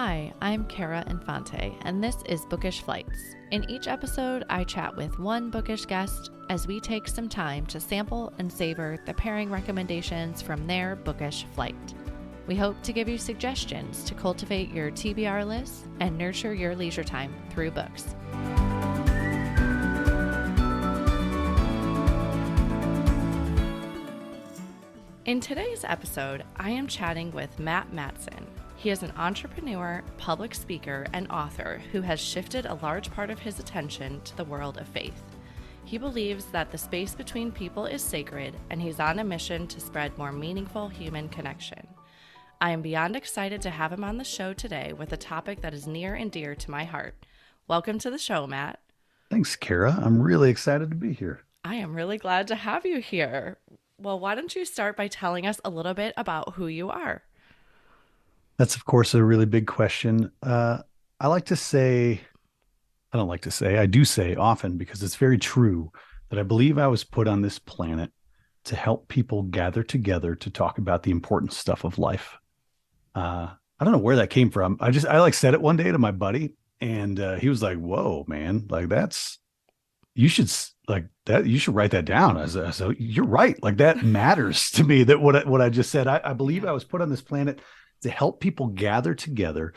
Hi, I'm Kara Infante, and this is Bookish Flights. In each episode, I chat with one bookish guest as we take some time to sample and savor the pairing recommendations from their bookish flight. We hope to give you suggestions to cultivate your TBR list and nurture your leisure time through books. In today's episode, I am chatting with Matt Mattson. He is an entrepreneur, public speaker, and author who has shifted a large part of his attention to the world of faith. He believes that the space between people is sacred, and he's on a mission to spread more meaningful human connection. I am beyond excited to have him on the show today with a topic that is near and dear to my heart. Welcome to the show, Matt. Thanks, Kara. I'm really excited to be here. I am really glad to have you here. Well, why don't you start by telling us a little bit about who you are? That's, of course, a really big question. I like to say, I don't like to say, I do say often because it's very true that I believe I was put on this planet to help people gather together to talk about the important stuff of life. I don't know where that came from. I like said it one day to my buddy, and he was like, "Whoa, man! Like you should like that. You should write that down." So you're right. Like that matters to me. That what I just said. I believe I was put on this planet to help people gather together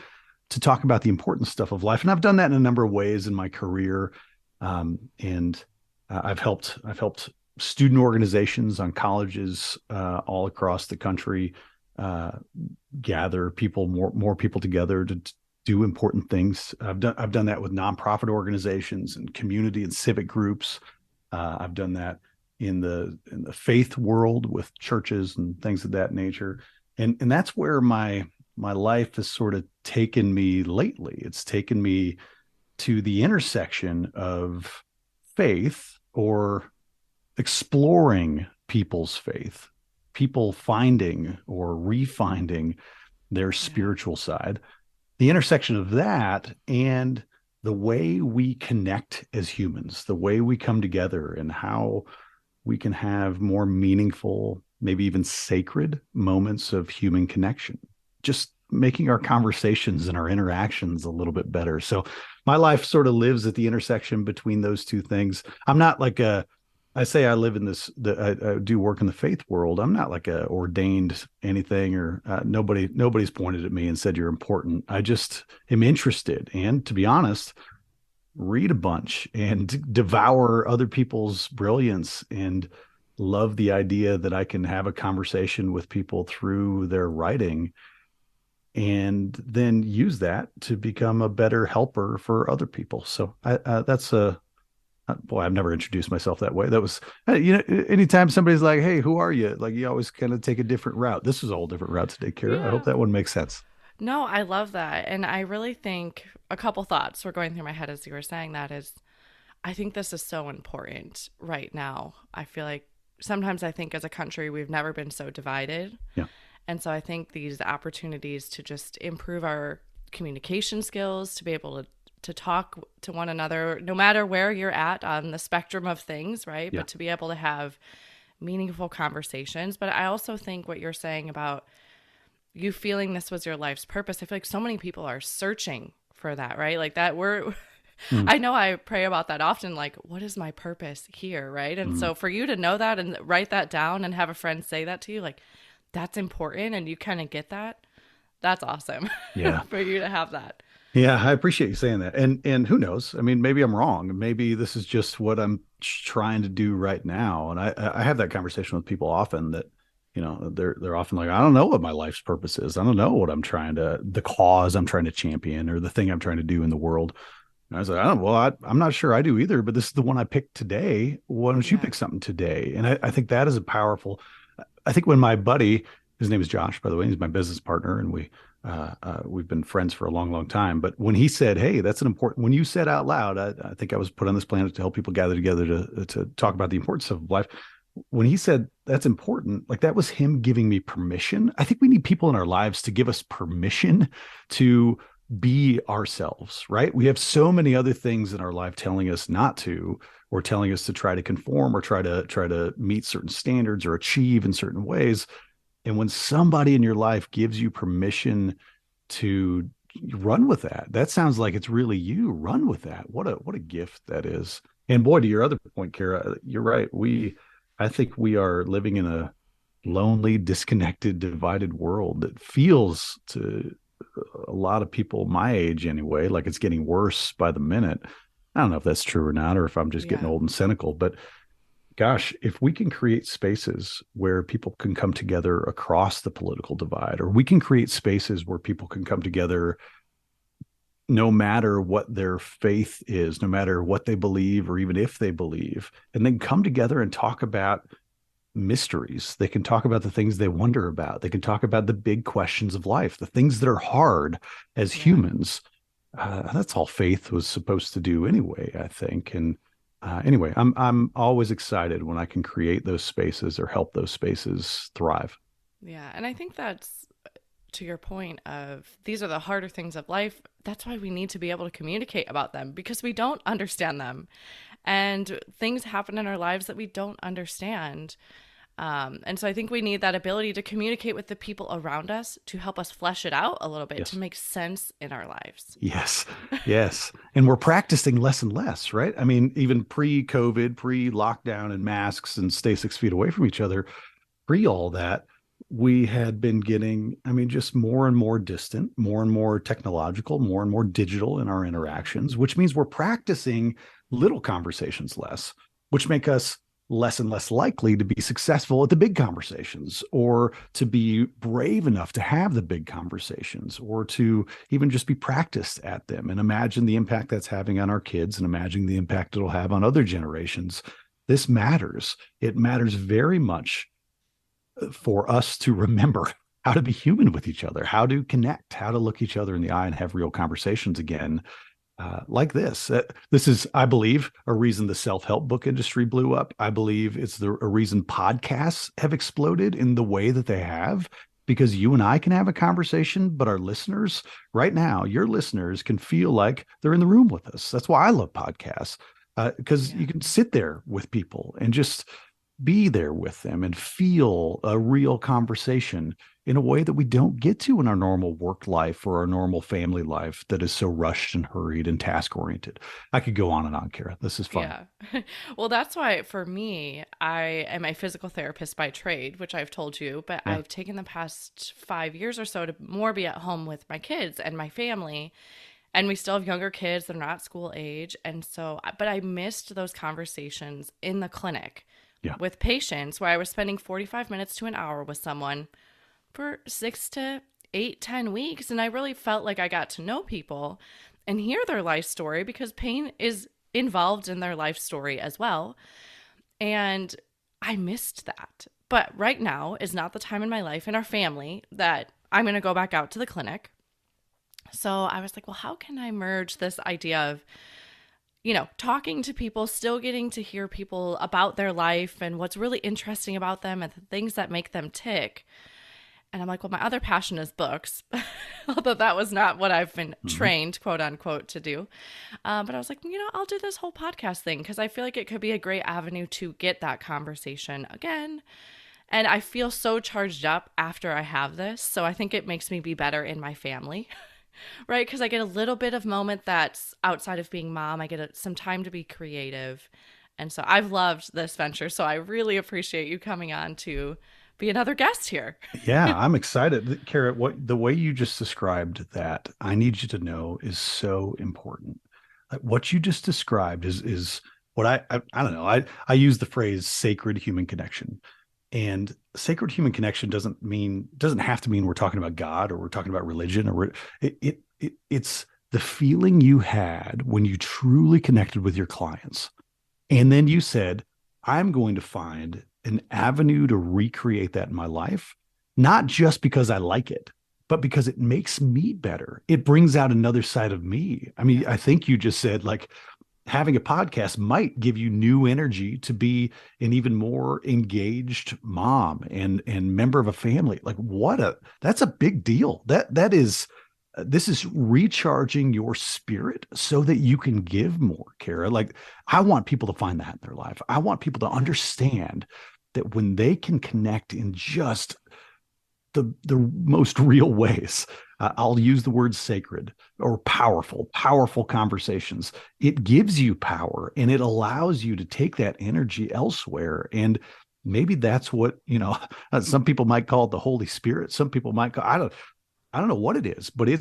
to talk about the important stuff of life, and I've done that in a number of ways in my career. I've helped student organizations on colleges all across the country gather people more people together to do important things. I've done that with nonprofit organizations and community and civic groups. I've done that in the faith world with churches and things of that nature. And that's where my life has sort of taken me lately. It's taken me to the intersection of faith, or exploring people's faith, people finding or refinding their spiritual side, the intersection of that and the way we connect as humans, the way we come together, and how we can have more meaningful, maybe even sacred moments of human connection, just making our conversations and our interactions a little bit better. So my life sort of lives at the intersection between those two things. I'm not like I say I live in I do work in the faith world. I'm not like a ordained anything, or nobody's pointed at me and said you're important. I just am interested, and to be honest, read a bunch and devour other people's brilliance, and love the idea that I can have a conversation with people through their writing and then use that to become a better helper for other people. So that's boy, I've never introduced myself that way. That was, anytime somebody's like, "Hey, who are you?" Like, you always kind of take a different route. This is a whole different route today, Kara. Yeah. I hope that one makes sense. No, I love that. And I really think a couple thoughts were going through my head as you were saying that is, I think this is so important right now. I feel like sometimes I think as a country, we've never been so divided. Yeah. And so I think these opportunities to just improve our communication skills, to be able to talk to one another, no matter where you're at on the spectrum of things, right? Yeah. But to be able to have meaningful conversations. But I also think what you're saying about you feeling this was your life's purpose, I feel like so many people are searching for that, right? Like that I know I pray about that often, like, what is my purpose here, right? And so for you to know that and write that down and have a friend say that to you, like, that's important, and you kind of get that, that's awesome. Yeah. For you to have that. Yeah, I appreciate you saying that. And who knows? I mean, maybe I'm wrong. Maybe this is just what I'm trying to do right now. And I have that conversation with people often that, they're often like, "I don't know what my life's purpose is. I don't know what the cause I'm trying to champion, or the thing I'm trying to do in the world." And I was like, I'm not sure I do either, but this is the one I picked today. Why don't you pick something today? And I think that is I think when my buddy, his name is Josh, by the way, he's my business partner, and we've been friends for a long, long time. But when he said, "Hey, when you said out loud, I think I was put on this planet to help people gather together to talk about the importance of life." When he said that's important, like that was him giving me permission. I think we need people in our lives to give us permission to be ourselves, right? We have so many other things in our life telling us not to, or telling us to try to conform, or try to meet certain standards or achieve in certain ways. And when somebody in your life gives you permission to run with that. That sounds like it's really you. Run with that. What a gift that is. And boy, to your other point, Kara, you're right. I think we are living in a lonely, disconnected, divided world that feels to a lot of people my age anyway, like it's getting worse by the minute. I don't know if that's true or not, or if I'm just getting Yeah. old and cynical, but gosh, if we can create spaces where people can come together across the political divide, or we can create spaces where people can come together no matter what their faith is, no matter what they believe, or even if they believe, and then come together and talk about mysteries. They can talk about the things they wonder about. They can talk about the big questions of life, the things that are hard as Yeah. humans. That's all faith was supposed to do anyway, I think. And anyway, I'm always excited when I can create those spaces or help those spaces thrive. Yeah. And I think that's to your point of these are the harder things of life. That's why we need to be able to communicate about them because we don't understand them. And things happen in our lives that we don't understand. And so I think we need that ability to communicate with the people around us to help us flesh it out a little bit to Yes. make sense in our lives. Yes. Yes. And we're practicing less and less, right? I mean, even pre-COVID, pre-lockdown and masks and stay 6 feet away from each other, pre all that, we had been getting, I mean, just more and more distant, more and more technological, more and more digital in our interactions, which means we're practicing little conversations less, which make us less and less likely to be successful at the big conversations or to be brave enough to have the big conversations or to even just be practiced at them and imagine the impact that's having on our kids and imagine the impact it'll have on other generations. This matters. It matters very much for us to remember how to be human with each other, how to connect, how to look each other in the eye and have real conversations again, like this. This is, I believe, a reason the self-help book industry blew up. I believe it's a reason podcasts have exploded in the way that they have, because you and I can have a conversation, but our listeners right now, your listeners can feel like they're in the room with us. That's why I love podcasts, because Yeah. you can sit there with people and just be there with them and feel a real conversation in a way that we don't get to in our normal work life or our normal family life that is so rushed and hurried and task oriented. I could go on and on, Kara. This is fun. Yeah. Well, that's why for me, I am a physical therapist by trade, which I've told you, but Yeah. I've taken the past 5 years or so to more be at home with my kids and my family. And we still have younger kids that are not school age. And so, but I missed those conversations in the clinic Yeah. with patients where I was spending 45 minutes to an hour with someone for 6 to 8, 10 weeks. And I really felt like I got to know people and hear their life story because pain is involved in their life story as well. And I missed that. But right now is not the time in my life in our family that I'm going to go back out to the clinic. So I was like, well, how can I merge this idea of, talking to people, still getting to hear people about their life and what's really interesting about them and the things that make them tick. And I'm like, well, my other passion is books, although that was not what I've been Mm-hmm. trained, quote unquote, to do. But I was like, I'll do this whole podcast thing because I feel like it could be a great avenue to get that conversation again. And I feel so charged up after I have this. So I think it makes me be better in my family, right? Because I get a little bit of moment that's outside of being mom. I get some time to be creative. And so I've loved this venture. So I really appreciate you coming on to be another guest here. Yeah, I'm excited. Kara, what the way you just described that, I need you to know is so important. Like what you just described is what I don't know. I use the phrase sacred human connection. And sacred human connection doesn't have to mean we're talking about God or we're talking about religion or it's the feeling you had when you truly connected with your clients. And then you said, I'm going to find an avenue to recreate that in my life, not just because I like it, but because it makes me better. It brings out another side of me. I mean, Yeah. I think you just said like having a podcast might give you new energy to be an even more engaged mom and member of a family. Like that's a big deal. That is this is recharging your spirit so that you can give more, Kara. Like I want people to find that in their life. I want people to Yeah. understand that when they can connect in just the most real ways, I'll use the word sacred or powerful conversations. It gives you power and it allows you to take that energy elsewhere. And maybe that's what, some people might call it the Holy Spirit. Some people might call, I don't know what it is, but it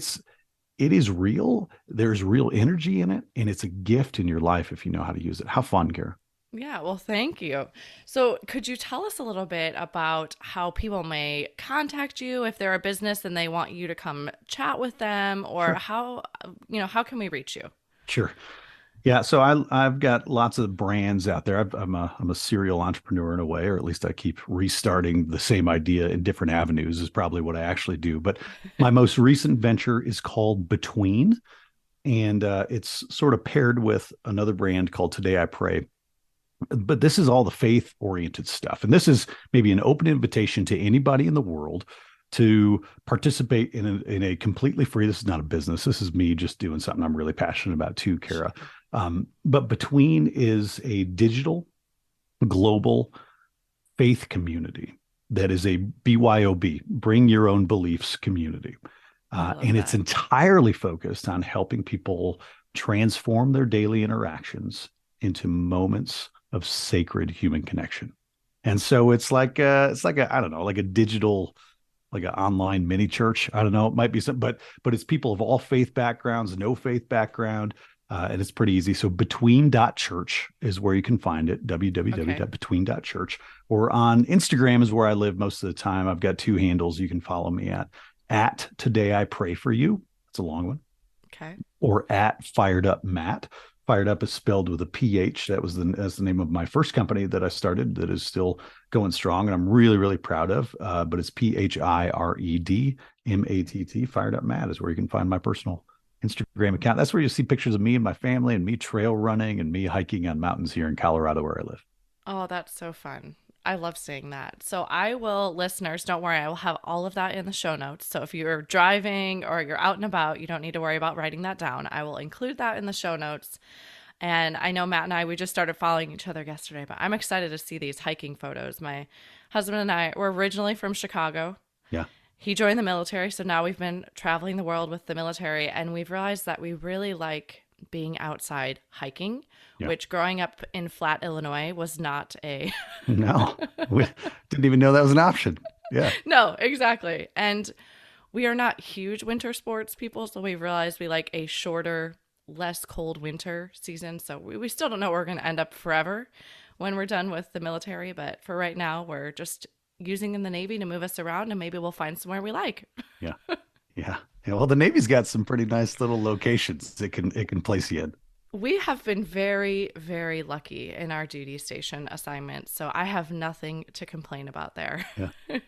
is real. There's real energy in it, and it's a gift in your life if you know how to use it. How fun, Kara. Yeah, well, thank you. So, could you tell us a little bit about how people may contact you if they're a business and they want you to come chat with them, or Sure. how can we reach you? Sure. Yeah, so I've got lots of brands out there. I'm a serial entrepreneur in a way, or at least I keep restarting the same idea in different avenues is probably what I actually do. But my most recent venture is called Between, and it's sort of paired with another brand called Today I Pray. But this is all the faith oriented stuff. And this is maybe an open invitation to anybody in the world to participate in a completely free. This is not a business. This is me just doing something I'm really passionate about too, Kara. Sure. But Between is a digital global faith community that is a BYOB, bring your own beliefs community. I love And it's that. entirely focused on helping people transform their daily interactions into moments of sacred human connection. And so it's like a I don't know, like a digital, like an online mini church. I don't know, it might be some, but it's people of all faith backgrounds, no faith background, and it's pretty easy. So between.church is where you can find it, Okay. www.between.church, or on Instagram is where I live most of the time. I've got two handles you can follow me at Today I Pray for You. It's a long one, Okay. or at Fired Up Matt. Fired Up is spelled with a PH. That's the name of my first company that I started that is still going strong, and I'm really really proud of. But it's PHIREDMATT. Fired Up Matt is where you can find my personal Instagram account. That's where you see pictures of me and my family, and me trail running, and me hiking on mountains here in Colorado where I live. Oh, that's so fun. I love seeing that. So I will, listeners, don't worry, I will have all of that in the show notes. So if you're driving or you're out and about, you don't need to worry about writing that down. I will include that in the show notes. And I know Matt and I, we just started following each other yesterday, but I'm excited to see these hiking photos. My husband and I were originally from Chicago. Yeah, He joined the military, so now we've been traveling the world with the military, and we've realized that we really like being outside hiking, yeah. which growing up in Flat, Illinois was not a No, we didn't even know that was an option. Yeah, no, exactly. And we are not huge winter sports people, so we realized we like a shorter, less cold winter season. So we still don't know where we're going to end up forever when we're done with the military, but for right now, we're just using in the Navy to move us around, and maybe we'll find somewhere we like. yeah, yeah. Yeah, well, the Navy's got some pretty nice little locations it can place you in. We have been very, very lucky in our duty station assignments, so I have nothing to complain about there. Yeah.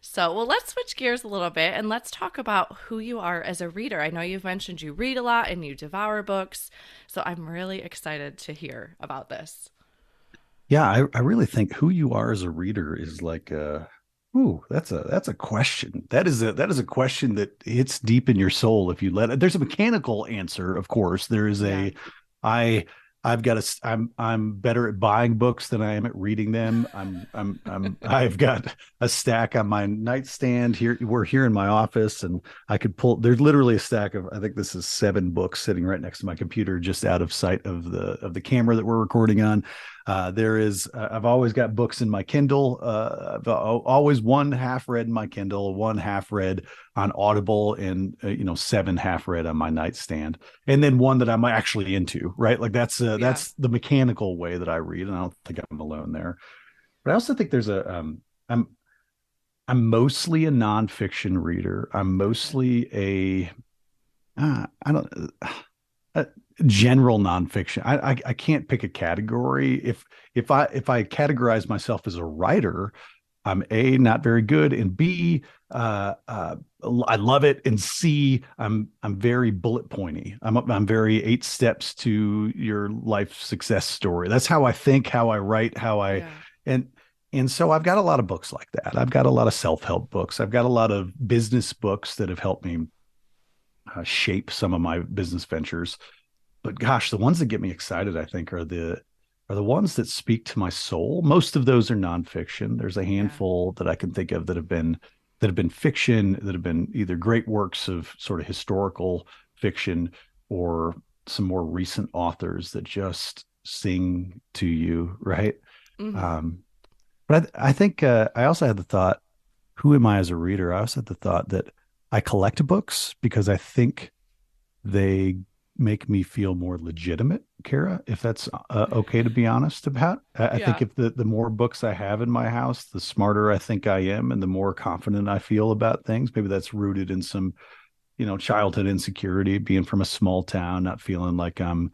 So, well, let's switch gears a little bit and let's talk about who you are as a reader. I know you've mentioned you read a lot and you devour books, so I'm really excited to hear about this. Yeah, I really think who you are as a reader is like ooh, that's a question. That is a question that hits deep in your soul if you let it. There's a mechanical answer, of course. There is Yeah. a I I've got I'm better at buying books than I am at reading them. I've got a stack on my nightstand here. We're here in my office, and I could pull. There's literally a stack of, I think this is 7 books sitting right next to my computer, just out of sight of the camera that we're recording on. There is I've always got books in my Kindle. I've always one half read in my Kindle, one half read on Audible, and 7 half read on my nightstand, and then one that I'm actually into. Right, like Yeah. that's the mechanical way that I read, and I don't think I'm alone there. But I also think there's a I'm I'm mostly a nonfiction reader. I'm Okay. mostly I don't uh, general nonfiction. I can't pick a category. If I categorize myself as a writer, I'm A, not very good, and B, I love it, and C, I'm very bullet pointy. I'm very 8 steps to your life success story. That's how I think, how I write, how I Yeah. and and so I've got a lot of books like that. I've got a lot of self-help books. I've got a lot of business books that have helped me shape some of my business ventures. But gosh, the ones that get me excited, I think, are the ones that speak to my soul. Most of those are nonfiction. There's a Yeah. handful that I can think of that that have been fiction, that have been either great works of sort of historical fiction or some more recent authors that just sing to you, right? Hmm. Um, but I think I also had the thought, who am I as a reader? I also had the thought that I collect books because I think they make me feel more legitimate, Kara, if that's okay to be honest about. I think Yeah. if the more books I have in my house, the smarter I think I am and the more confident I feel about things. Maybe that's rooted in some, childhood insecurity, being from a small town, not feeling like I'm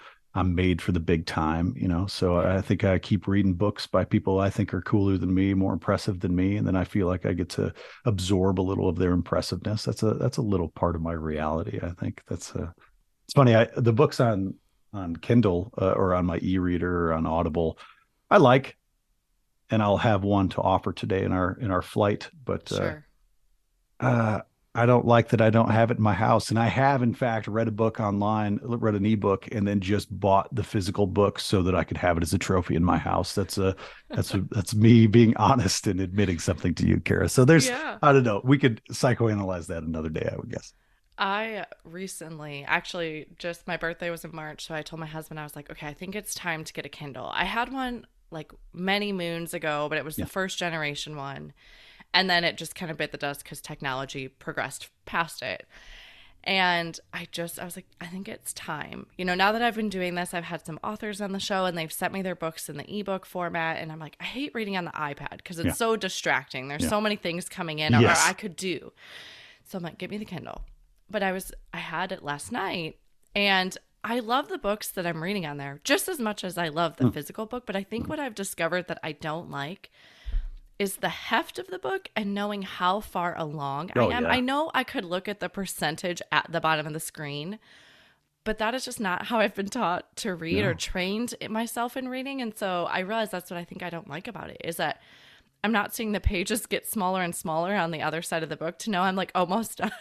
made for the big time. So Yeah. I think I keep reading books by people I think are cooler than me, more impressive than me, and then I feel like I get to absorb a little of their impressiveness. That's a little part of my reality. I think that's it's funny. The books on Kindle or on my e-reader or on Audible, I like, and I'll have one to offer today in our flight. But Sure. uh, I don't like that I don't have it in my house. And I have, in fact, read a book online, read an ebook, and then just bought the physical book so that I could have it as a trophy in my house. That's me being honest and admitting something to you, Kara. So Yeah. I don't know. We could psychoanalyze that another day, I would guess. I recently, actually, just my birthday was in March, so I told my husband, I was like, okay, I think it's time to get a Kindle. I had one like many moons ago, but it was the Yeah, first generation one. And then it just kind of bit the dust because technology progressed past it. And I was like, I think it's time. Now that I've been doing this, I've had some authors on the show and they've sent me their books in the ebook format. And I'm like, I hate reading on the iPad because it's yeah, so distracting. There's yeah. so many things coming in, or I Yes. could do. So I'm like, give me the Kindle. But I had it last night and I love the books that I'm reading on there just as much as I love the Mm, physical book. But I think mm. what I've discovered that I don't like is the heft of the book and knowing how far along I Oh am. I yeah. know I could look at the percentage at the bottom of the screen, but that is just not how I've been taught to read or No. trained myself in reading. And so I realize that's what I think I don't like about it is that I'm not seeing the pages get smaller and smaller on the other side of the book to know I'm like almost done.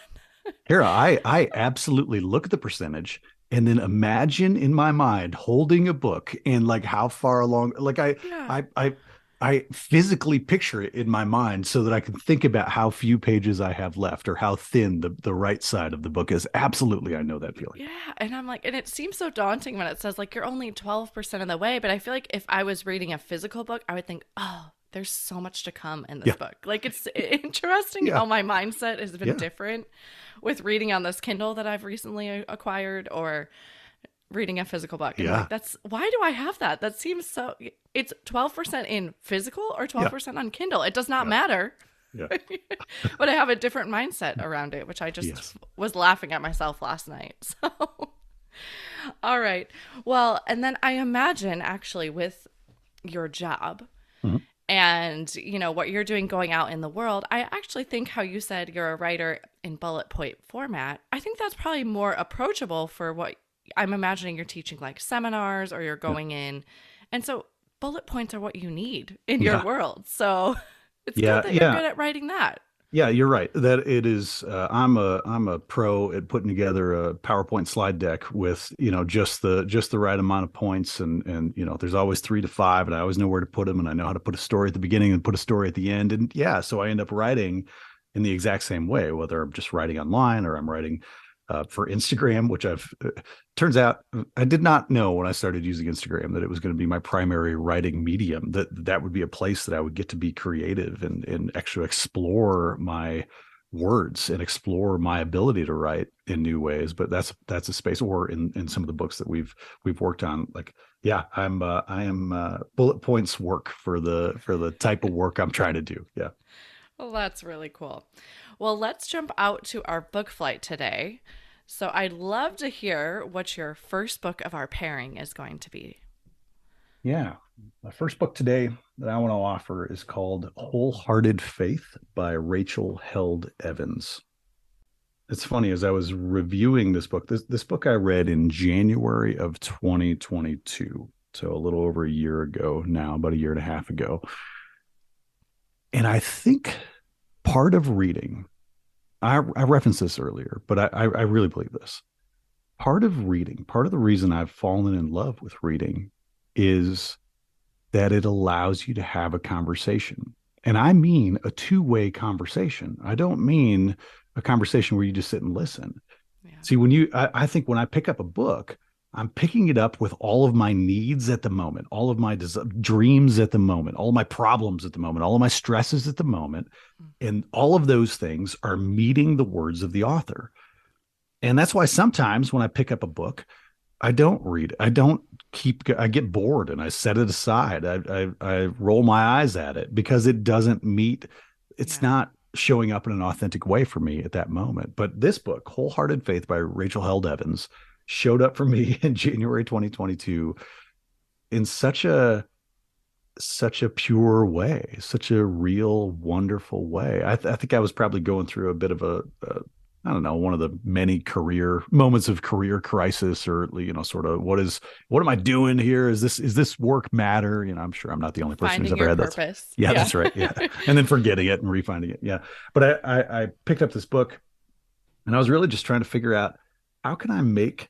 Kara, I absolutely look at the percentage and then imagine in my mind holding a book and like how far along, like Yeah. I I I physically picture it in my mind so that I can think about how few pages I have left or how thin the right side of the book is. Absolutely, I know that feeling. Yeah. And I'm like, and it seems so daunting when it says like you're only 12% of the way. But I feel like if I was reading a physical book, I would think, oh, there's so much to come in this Yeah, book. Like it's interesting yeah, how my mindset has been yeah, different with reading on this Kindle that I've recently acquired or reading a physical book. And I'm like, yeah, that's why do I have that? That seems so. It's 12% in physical or yeah, 12% on Kindle. It does not yeah, matter. yeah. But I have a different mindset around it, which I just Yes. was laughing at myself last night. So, all right. Well, and then I imagine actually with your job Mhm. and what you're doing going out in the world, I actually think how you said you're a writer in bullet point format, I think that's probably more approachable for what I'm imagining you're teaching, like seminars, or you're Yeah, going in, and so bullet points are what you need in your yeah, world. So it's good yeah, that you're yeah. good at writing that. Yeah, you're right. That it is. I'm a pro at putting together a PowerPoint slide deck with just the right amount of points, and there's always 3 to 5, and I always know where to put them, and I know how to put a story at the beginning and put a story at the end, and yeah, so I end up writing in the exact same way, whether I'm just writing online or I'm writing for Instagram, which I've turns out I did not know when I started using Instagram that it was going to be my primary writing medium, that would be a place that I would get to be creative and actually explore my words and explore my ability to write in new ways. But that's a space, or in some of the books that we've worked on, like yeah, I am bullet points work for the type of work I'm trying to do. Yeah. Well, that's really cool. Well, let's jump out to our book flight today. So I'd love to hear what your first book of our pairing is going to be. Yeah. My first book today that I want to offer is called Wholehearted Faith by Rachel Held Evans. It's funny, as I was reviewing this book, this book I read in January of 2022. So a little over a year ago now, about a year and a half ago. And I think part of reading, I referenced this earlier, but I really believe this. Part of reading, part of the reason I've fallen in love with reading is that it allows you to have a conversation. And I mean a two-way conversation. I don't mean a conversation where you just sit and listen. Yeah. See, I think when I pick up a book, I'm picking it up with all of my needs at the moment, all of my dreams at the moment, all of my problems at the moment, all of my stresses at the moment. Mm. And all of those things are meeting the words of the author. And that's why sometimes when I pick up a book, I don't read. I don't I get bored and I set it aside. I roll my eyes at it because it doesn't meet, it's Yeah. not showing up in an authentic way for me at that moment. But this book, Wholehearted Faith by Rachel Held Evans, showed up for me in January 2022 in such a pure way, such a real, wonderful way. I think I was probably going through a bit of I don't know, one of the many career moments of career crisis, or sort of what am I doing here? Is this work matter? I'm sure I'm not the only person who's Finding ever your had that. purpose. Yeah, Yeah. that's right. Yeah, and then forgetting it and refinding it. Yeah, but I picked up this book, and I was really just trying to figure out how can I make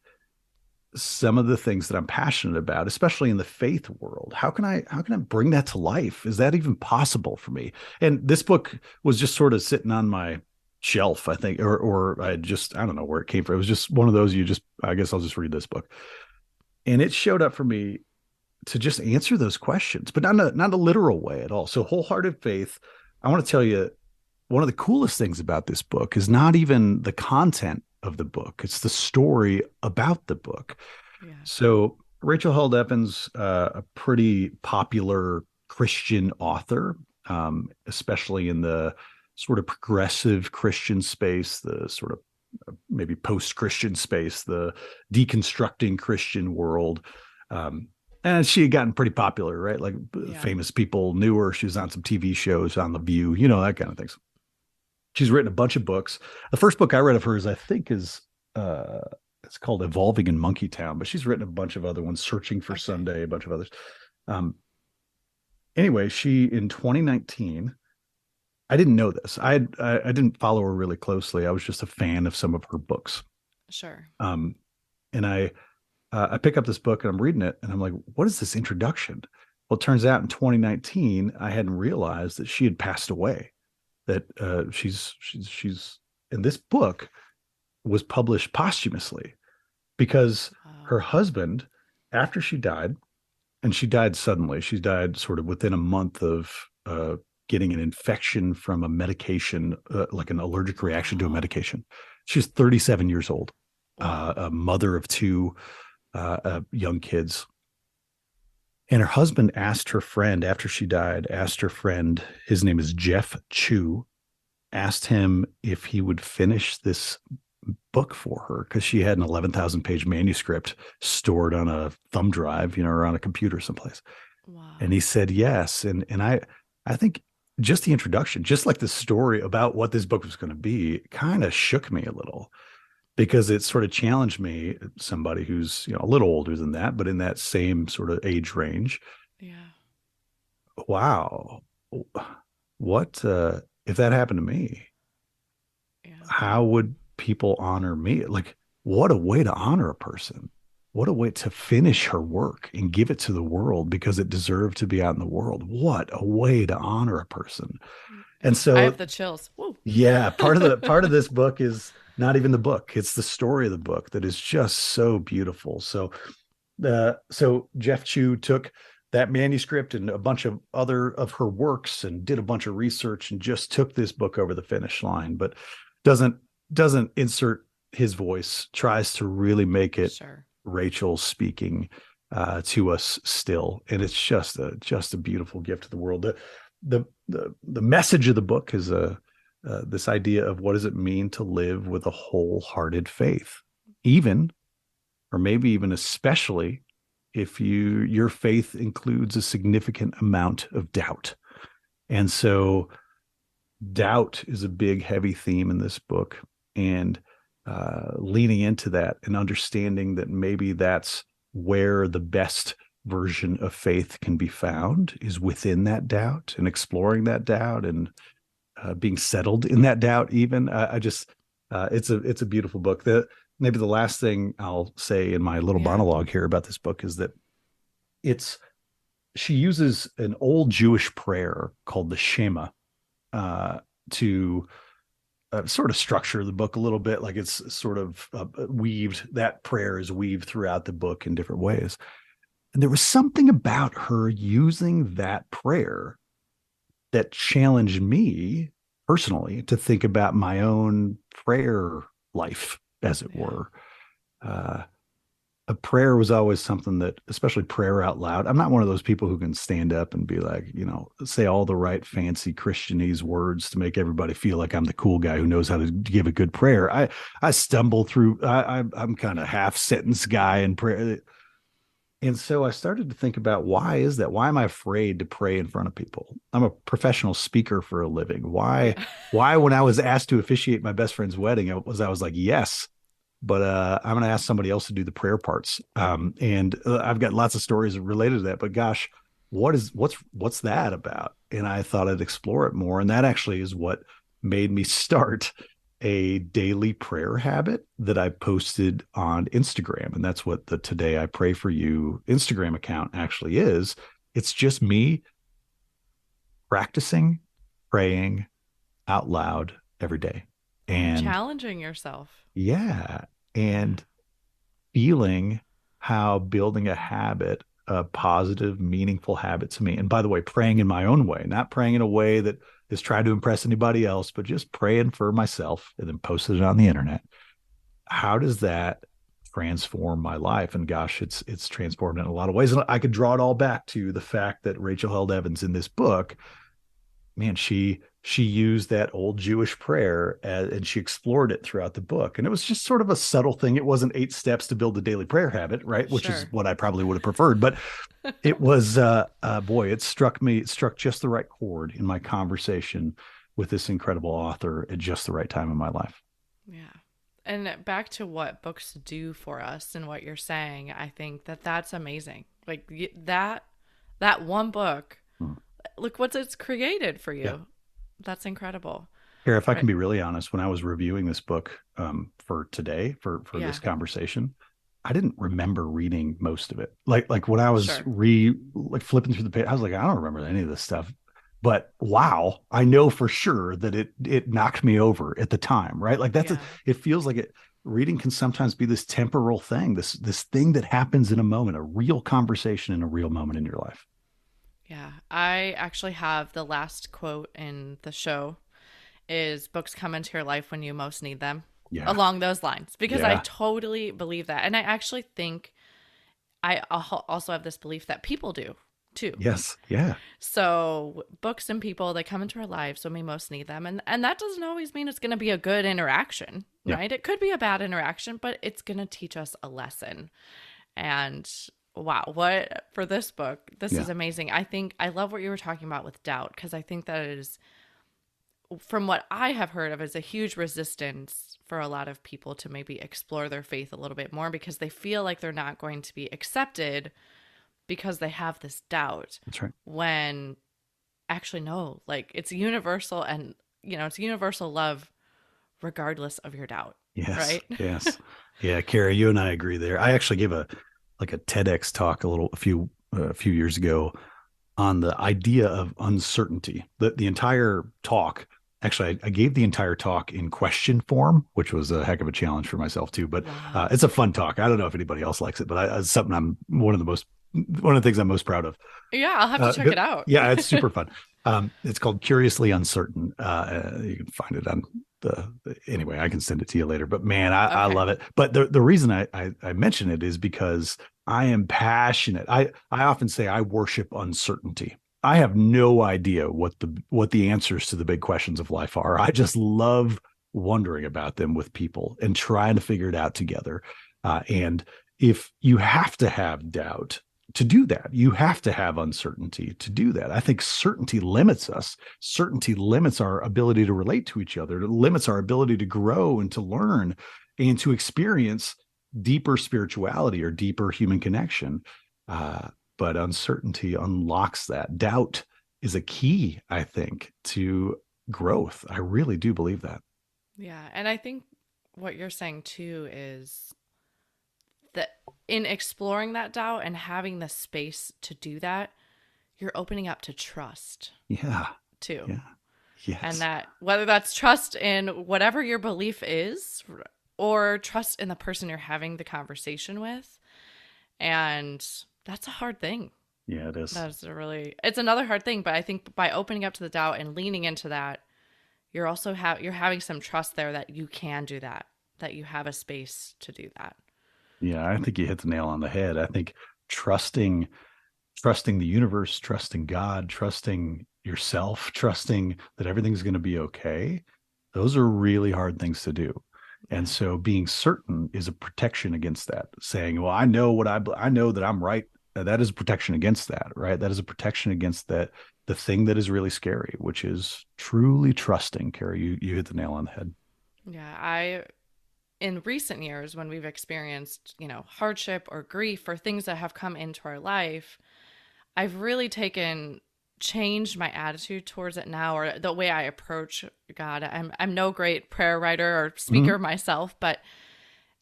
some of the things that I'm passionate about, especially in the faith world. How can I bring that to life? Is that even possible for me? And this book was just sort of sitting on my shelf, I think, or I don't know where it came from. It was just one of those I guess I'll just read this book. And it showed up for me to just answer those questions, but not a literal way at all. So wholehearted faith, I want to tell you, one of the coolest things about this book is not even the content of the book. It's the story about the book. Yeah. So Rachel Held Evans, a pretty popular Christian author, especially in the sort of progressive Christian space, the sort of maybe post-Christian space, the deconstructing Christian world. And she had gotten pretty popular, right? Like Yeah. famous people knew her. She was on some TV shows, on The View, that kind of things. She's written a bunch of books. The first book I read of hers, I think, is uh, it's called Evolving in Monkeytown, but she's written a bunch of other ones, Searching for Okay. Sunday, a bunch of others. Um, anyway, she in 2019, I didn't know this. I didn't follow her really closely. I was just a fan of some of her books. Sure. Um, and I pick up this book and I'm reading it and I'm like, what is this introduction? Well, it turns out in 2019, I hadn't realized that she had passed away. That she's and this book was published posthumously because Wow. her husband, after she died, and she died suddenly, she died sort of within a month of getting an infection from a medication, like an allergic reaction to a Wow. medication. She's 37 years old, Wow. a mother of two young kids. And her husband asked her friend, after she died, his name is Jeff Chu, asked him if he would finish this book for her because she had an 11,000 page manuscript stored on a thumb drive, or on a computer someplace. And he Wow. said yes. And I think just the introduction, just like the story about what this book was going to be, kind of shook me a little because it sort of challenged me, somebody who's a little older than that, but in that same sort of age range. Yeah. Wow, what if that happened to me? Yeah. How would people honor me? Like, what a way to honor a person. What a way to finish her work and give it to the world because it deserved to be out in the world. What a way to honor a person. And Yeah. I so, have the chills. Woo. yeah, part of this book is not even the book. It's the story of the book that is just so beautiful. So Jeff Chu took that manuscript and a bunch of other of her works and did a bunch of research and just took this book over the finish line, but doesn't doesn't insert his voice, tries to really make it Sure. Rachel speaking to us still, and it's just a beautiful gift to the world. The message of the book is this idea of what does it mean to live with a wholehearted faith, even or maybe even especially if your faith includes a significant amount of doubt. And so doubt is a big heavy theme in this book, and leaning into that and understanding that maybe that's where the best version of faith can be found is within that doubt, and exploring that doubt, and being settled in that doubt. Even I just it's a beautiful book. Maybe the last thing I'll say in my little Yeah. monologue here about this book is that it's she uses an old Jewish prayer called the Shema uh, to sort of structure the book a little bit. Like it's sort of weaved, that prayer is weaved throughout the book in different ways. And there was something about her using that prayer that challenged me personally to think about my own prayer life, as it Yeah. were. Uh, a prayer was always something that, especially prayer out loud. I'm not one of those people who can stand up and be like, say all the right fancy Christianese words to make everybody feel like I'm the cool guy who knows how to give a good prayer. I stumble through. I'm kind of half sentence guy in prayer. And so I started to think about, why is that? Why am I afraid to pray in front of people? I'm a professional speaker for a living. Yeah. Why when I was asked to officiate my best friend's wedding, I was like, yes, but I'm going to ask somebody else to do the prayer parts. And I've got lots of stories related to that, but gosh, what's that about? And I thought I'd explore it more. And that actually is what made me start a daily prayer habit that I posted on Instagram. And that's what the Today I Pray for You Instagram account actually is. It's just me practicing praying out loud every day. You're And challenging yourself. yeah, Yeah. and feeling how building a habit, a positive, meaningful habit to me. And by the way, praying in my own way, not praying in a way that is trying to impress anybody else, but just praying for myself and then posted it on the internet. How does that transform my life? And gosh, it's transformed in a lot of ways. And I could draw it all back to the fact that Rachel Held Evans in this book, man, she used that old Jewish prayer and she explored it throughout the book. And it was just sort of a subtle thing. It wasn't 8 steps to build a daily prayer habit, right? Which is Sure. what I probably would have preferred. But it was, boy, it struck me. It struck just the right chord in my conversation with this incredible author at just the right time in my life. Yeah. And back to what books do for us and what you're saying, I think that that's amazing. Like that one book, Hmm. look what it's created for Yeah. you. That's incredible. Here, if I Right. can be really honest, when I was reviewing this book for today, for Yeah. this conversation, I didn't remember reading most of it. Like when I was Sure. like flipping through the page, I was like, I don't remember any of this stuff. But wow, I know for sure that it knocked me over at the time, right? Like Yeah. it feels like it. Reading can sometimes be this temporal thing, this thing that happens in a moment, a real conversation in a real moment in your life. Yeah. I actually have the last quote in the show is books come into your life when you most need them, Yeah, along those lines, because I yeah, totally believe that. And I actually think I also have this belief that people do too. yes, yeah, So books and people, they come into our lives when we most need them. And that doesn't always mean it's going to be a good interaction, yeah. right? It could be a bad interaction, but it's going to teach us a lesson. And wow, what for this book, this Yeah. is amazing. I think I love what you were talking about with doubt, because I think that is, from what I have heard of, is a huge resistance for a lot of people to maybe explore their faith a little bit more because they feel like they're not going to be accepted because they have this doubt, That's right. when actually no, like it's universal, and it's universal love regardless of your doubt, Yes, right? yes. Yeah, Carrie, you and I agree there. I actually gave a TEDx talk a few years ago on the idea of uncertainty. The entire talk, actually, I gave the entire talk in question form, which was a heck of a challenge for myself too. But Wow. it's a fun talk. I don't know if anybody else likes it, but it's something one of the things I'm most proud of. Yeah, I'll have to Uh, check it out. yeah, it's super fun. It's called Curiously Uncertain. You can find it on anyway, I can send it to you later. But man, I Okay. love it. But the reason I mention it is because I am passionate. I often say I worship uncertainty. I have no idea what the answers to the big questions of life are. I just love wondering about them with people and trying to figure it out together. And if you have to have doubt to do that, you have to have uncertainty to do that. I think certainty limits us. Certainty limits our ability to relate to each other. It limits our ability to grow and to learn and to experience deeper spirituality or deeper human connection. Uh, but uncertainty unlocks that. Doubt is a key, I think, to growth. I really do believe that. Yeah, and I think what you're saying too is that in exploring that doubt and having the space to do that, you're opening up to trust Yeah. too. Yeah. And Yes. that whether that's trust in whatever your belief is or trust in the person you're having the conversation with. And that's a hard thing. Yeah, it is. It's another hard thing, but I think by opening up to the doubt and leaning into that, you're also you're having some trust there that you can do that, that you have a space to do that. Yeah, I think you hit the nail on the head. I think trusting trusting the universe, trusting God, trusting yourself, trusting that everything's going to be okay. Those are really hard things to do. And Yeah. so being certain is a protection against that. Saying, well, I know I know that I'm right. That is a protection against that, right? That is a protection against that, the thing that is really scary, which is truly trusting. Carrie, you hit the nail on the head. Yeah, in recent years when we've experienced, hardship or grief or things that have come into our life, I've really changed my attitude towards it now, or the way I approach God. I'm no great prayer writer or Mm-hmm. speaker myself, but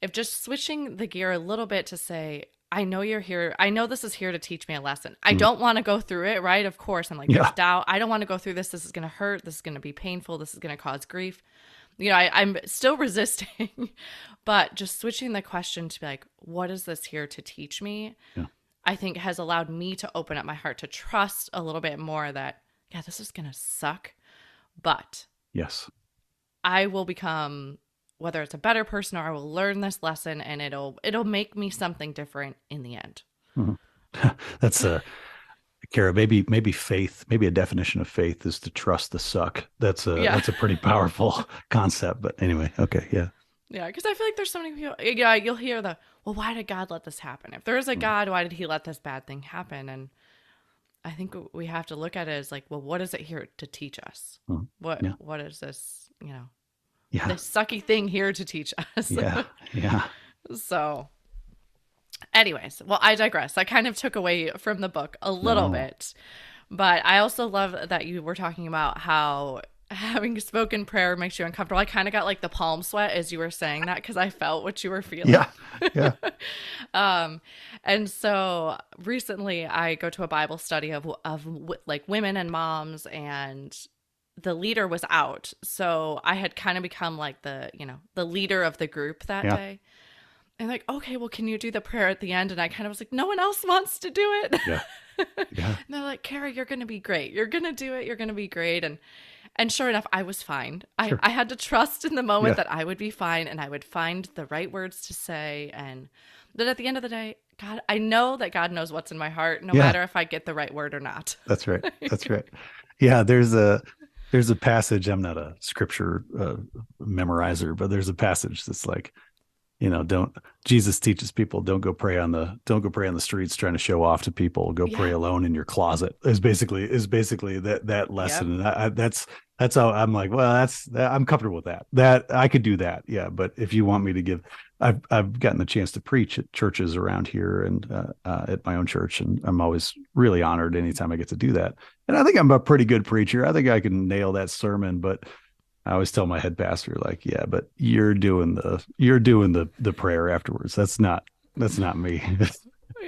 if just switching the gear a little bit to say, I know you're here. I know this is here to teach me a lesson. I Mm-hmm. don't want to go through it, right? Of course. I'm like, there's Yeah. doubt. I don't want to go through this. This is going to hurt. This is going to be painful. This is going to cause grief. I'm still resisting, but just switching the question to be like, what is this here to teach me? Yeah. I think has allowed me to open up my heart to trust a little bit more that, yeah, this is going to suck, but Yes. I will become, whether it's a better person or I will learn this lesson and it'll make me something different in the end. Mm-hmm. That's a Kara, maybe faith, maybe a definition of faith is to trust the suck. Yeah. That's a pretty powerful concept. But anyway, okay, yeah. Yeah, because I feel like there's so many people. Yeah, you'll hear well, why did God let this happen? If there is a Mm. God, why did He let this bad thing happen? And I think we have to look at it as like, well, what is it here to teach us? Mm. What Yeah. what is this? Yeah. This sucky thing here to teach us? Yeah. Yeah. So, anyways, well, I digress. I kind of took away from the book a little No. bit, but I also love that you were talking about how having spoken prayer makes you uncomfortable. I kind of got like the palm sweat as you were saying that because I felt what you were feeling. Yeah. Yeah. And so recently I go to a Bible study of like women and moms, and the leader was out. So I had kind of become like the leader of the group that Yeah. day. And like, okay, well, can you do the prayer at the end? And I kind of was like, no one else wants to do it. Yeah. Yeah. And they're like, Carrie, you're going to be great. You're going to do it. You're going to be great. And sure enough, I was fine. Sure. I had to trust in the moment Yeah. that I would be fine and I would find the right words to say. And that at the end of the day, God, I know that God knows what's in my heart, no Yeah. matter if I get the right word or not. That's right. That's right. Yeah. There's a passage. I'm not a scripture memorizer, but there's a passage that's like, don't Jesus teaches people don't go pray on the streets trying to show off to people. Go pray Yeah. alone in your closet. Is basically that lesson. Yep. And that's how I'm like, well, I'm comfortable with that. That I could do that. Yeah. But if you want me to give, I've gotten the chance to preach at churches around here and at my own church, and I'm always really honored anytime I get to do that. And I think I'm a pretty good preacher. I think I can nail that sermon, but I always tell my head pastor, like, yeah, but you're doing the prayer afterwards. That's not me.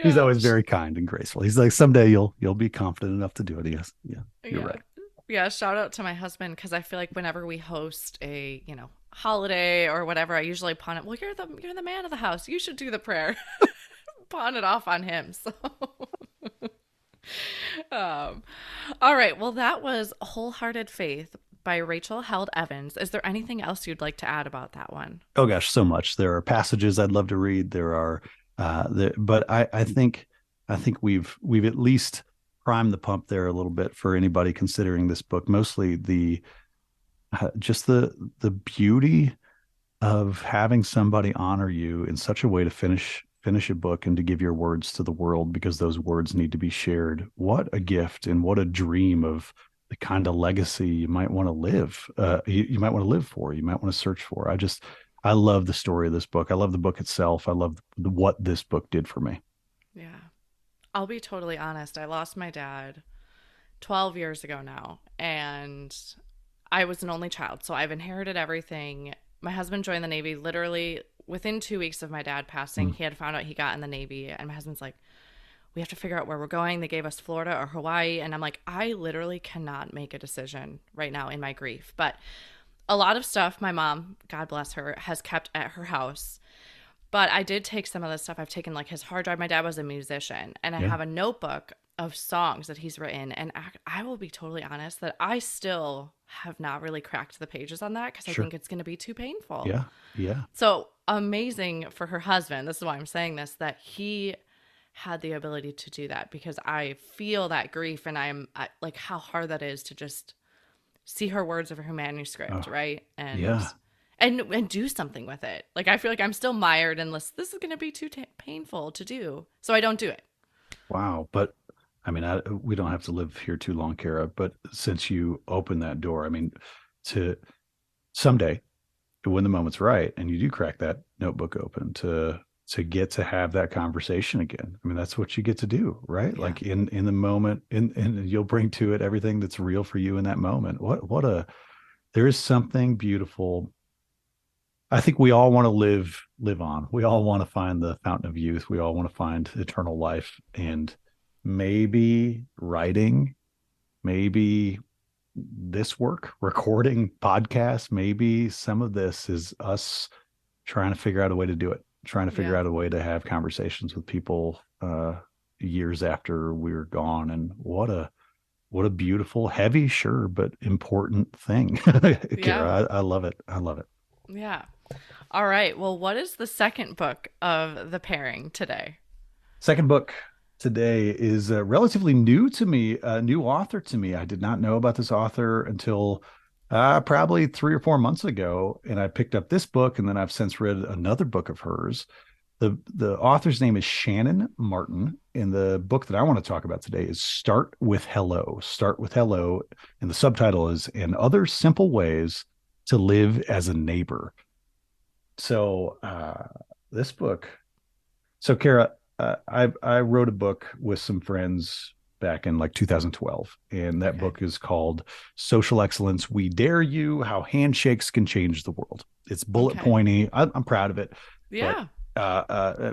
He's Yeah. always very kind and graceful. He's like, someday you'll be confident enough to do it. Yes. Yeah. You're right. Yeah, shout out to my husband, because I feel like whenever we host a, holiday or whatever, I usually pawn it. Well, you're the man of the house. You should do the prayer. Pawn it off on him. So all right. Well, that was Wholehearted Faith by Rachel Held Evans. Is there anything else you'd like to add about that one? Oh gosh, so much. There are passages I'd love to read. There are but I think we've at least primed the pump there a little bit for anybody considering this book. Mostly just the beauty of having somebody honor you in such a way to finish a book and to give your words to the world, because those words need to be shared. What a gift and what a dream of the kind of legacy you might want to live. You might want to live for. You might want to search for. I love the story of this book. I love the book itself. I love what this book did for me. Yeah. I'll be totally honest. I lost my dad 12 years ago now, and I was an only child, so I've inherited everything. My husband joined the Navy literally within 2 weeks of my dad passing. He had found out he got in the Navy, and my husband's like, we have to figure out where we're going. They gave us Florida or Hawaii. And I'm like, I literally cannot make a decision right now in my grief. But a lot of stuff my mom, God bless her, has kept at her house. But I did take some of the stuff. I've taken like his hard drive. My dad was a musician, and I Yeah. have a notebook of songs that he's written. And I will be totally honest that I still have not really cracked the pages on that because I Sure. think it's going to be too painful. Yeah. Yeah. So amazing for her husband. This is why I'm saying this, that he had the ability to do that, because I feel that grief, and like how hard that is to just see her words of her manuscript, Oh, right? yeah. And do something with it. Like I feel like I'm still mired in this is going to be too painful to do. So I don't do it. Wow. But I mean, we don't have to live here too long, Kara, but since you opened that door, I mean, to someday when the moment's right and you do crack that notebook open to get to have that conversation again. I mean, that's what you get to do, right? Yeah. Like in the moment, and you'll bring to it everything that's real for you in that moment. There is something beautiful. I think we all want to live on. We all want to find the fountain of youth. We all want to find eternal life. And maybe writing, maybe this work, recording podcasts, maybe some of this is us trying to figure out a way to do it, trying to figure Yeah. out a way to have conversations with people years after we're gone. And what a beautiful, heavy, sure, but important thing. Yeah. Kara, I love it. I love it. Yeah. All right. Well, what is the second book of the pairing today? Second book today is relatively new to me, a new author to me. I did not know about this author until probably 3 or 4 months ago, and I picked up this book, and then I've since read another book of hers. The author's name is Shannon Martin, and the book that I want to talk about today is Start with Hello. Start with Hello, and the subtitle is "And Other Simple Ways to Live as a Neighbor." So this book. So Kara, I wrote a book with some friends back in like 2012, and that Okay. book is called Social Excellence: We Dare You, How Handshakes Can Change the World. It's bullet Okay. pointy. I'm proud of it, but Yeah.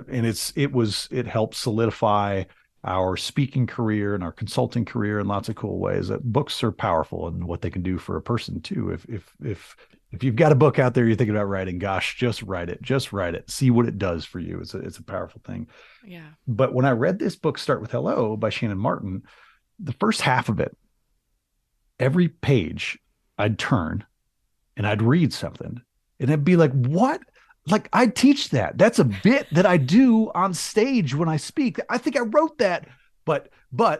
and it helped solidify our speaking career and our consulting career in lots of cool ways. That books are powerful and what they can do for a person too. If you've got a book out there you're thinking about writing, gosh, just write it. Just write it. See what it does for you. It's a powerful thing. Yeah. But when I read this book, Start with Hello by Shannon Martin, the first half of it, every page I'd turn and I'd read something and I'd be like, what? Like I teach that. That's a bit that I do on stage when I speak. I think I wrote that, but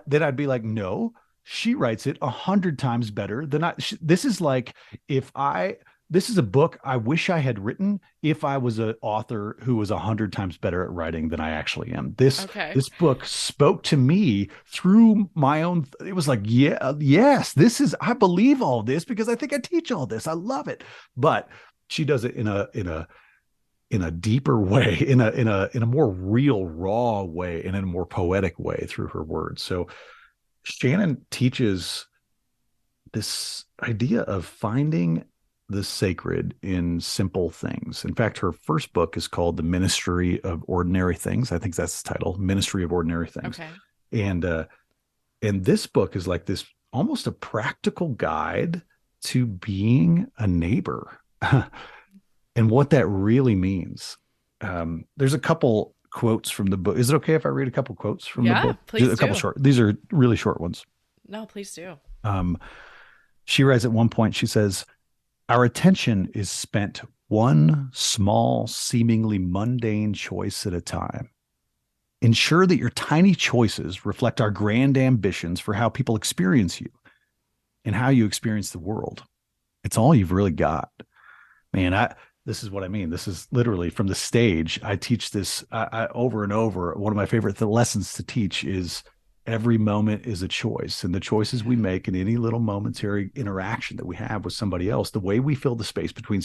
then I'd be like, no, she writes it 100 times better than I. This is like if I. This is a book I wish I had written if I was an author who was 100 times better at writing than I actually am. This Okay. this book spoke to me through my own. It was like, yeah, yes, this is. I believe all this because I think I teach all this. I love it, but she does it in a deeper way, in a more real, raw way, and in a more poetic way through her words. So Shannon teaches this idea of finding the sacred in simple things. In fact, her first book is called The Ministry of Ordinary Things. I think that's the title, Ministry of Ordinary Things. Okay. And this book is like this almost a practical guide to being a neighbor. And what that really means. There's a couple quotes from the book. Is it okay if I read a couple quotes from the Yeah, book? please A couple do. short. These are really short ones. No, please do. Um, she writes at one point, she says, our attention is spent one small, seemingly mundane choice at a time. Ensure that your tiny choices reflect our grand ambitions for how people experience you and how you experience the world. It's all you've really got. Man, this is what I mean. This is literally from the stage. I teach this over and over. One of my favorite lessons to teach is every moment is a choice. And the choices we Yeah. make in any little momentary interaction that we have with somebody else, the way we fill the space between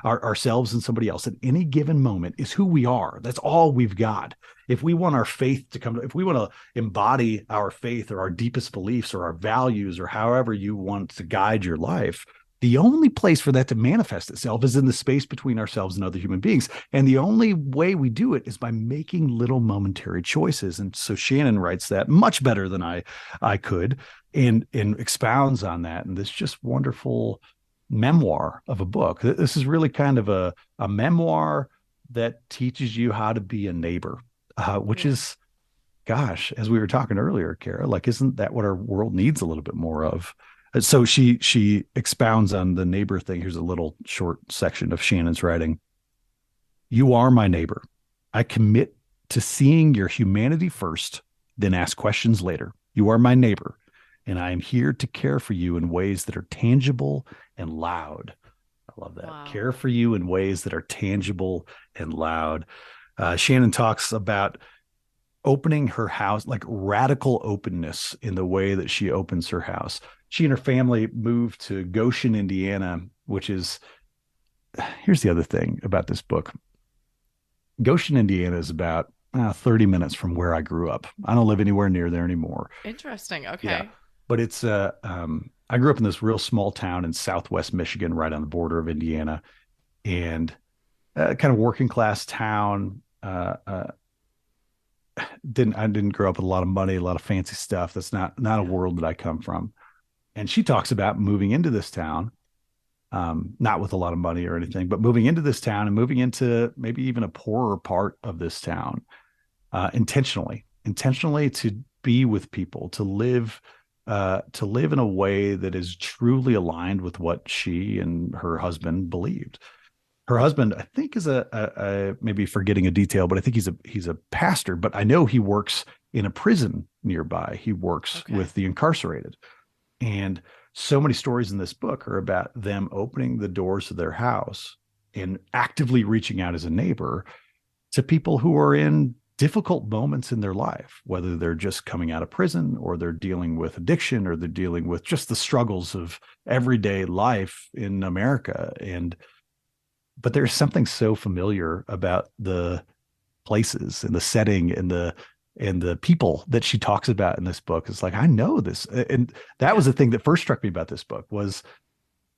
ourselves and somebody else at any given moment is who we are. That's all we've got. If we want our faith to come, if we want to embody our faith or our deepest beliefs or our values or however you want to guide your life, the only place for that to manifest itself is in the space between ourselves and other human beings. And the only way we do it is by making little momentary choices. And so Shannon writes that much better than I could, and expounds on that. And this just wonderful memoir of a book. This is really kind of a memoir that teaches you how to be a neighbor, which Yeah. is, gosh, as we were talking earlier, Kara, like, isn't that what our world needs a little bit more of? So she expounds on the neighbor thing. Here's a little short section of Shannon's writing. You are my neighbor. I commit to seeing your humanity first, then ask questions later. You are my neighbor, and I am here to care for you in ways that are tangible and loud. I love that. Wow. Care for you in ways that are tangible and loud. Shannon talks about opening her house, like radical openness in the way that she opens her house. She and her family moved to Goshen, Indiana, which is, here's the other thing about this book. Goshen, Indiana is about 30 minutes from where I grew up. I don't live anywhere near there anymore. Interesting. Yeah. Okay. But I grew up in this real small town in Southwest Michigan, right on the border of Indiana, and kind of working class town. I didn't grow up with a lot of money, a lot of fancy stuff. That's not a Yeah. world that I come from. And she talks about moving into this town, not with a lot of money or anything, but moving into this town and moving into maybe even a poorer part of this town, intentionally to be with people, to live in a way that is truly aligned with what she and her husband believed. Her husband, I think, is a maybe forgetting a detail, but I think he's a pastor. But I know he works in a prison nearby. He works Okay. with the incarcerated, and so many stories in this book are about them opening the doors of their house and actively reaching out as a neighbor to people who are in difficult moments in their life, whether they're just coming out of prison or they're dealing with addiction or they're dealing with just the struggles of everyday life in America. But there's something so familiar about the places and the setting and the people that she talks about in this book. It's like, I know this. And that was Yeah. the thing that first struck me about this book was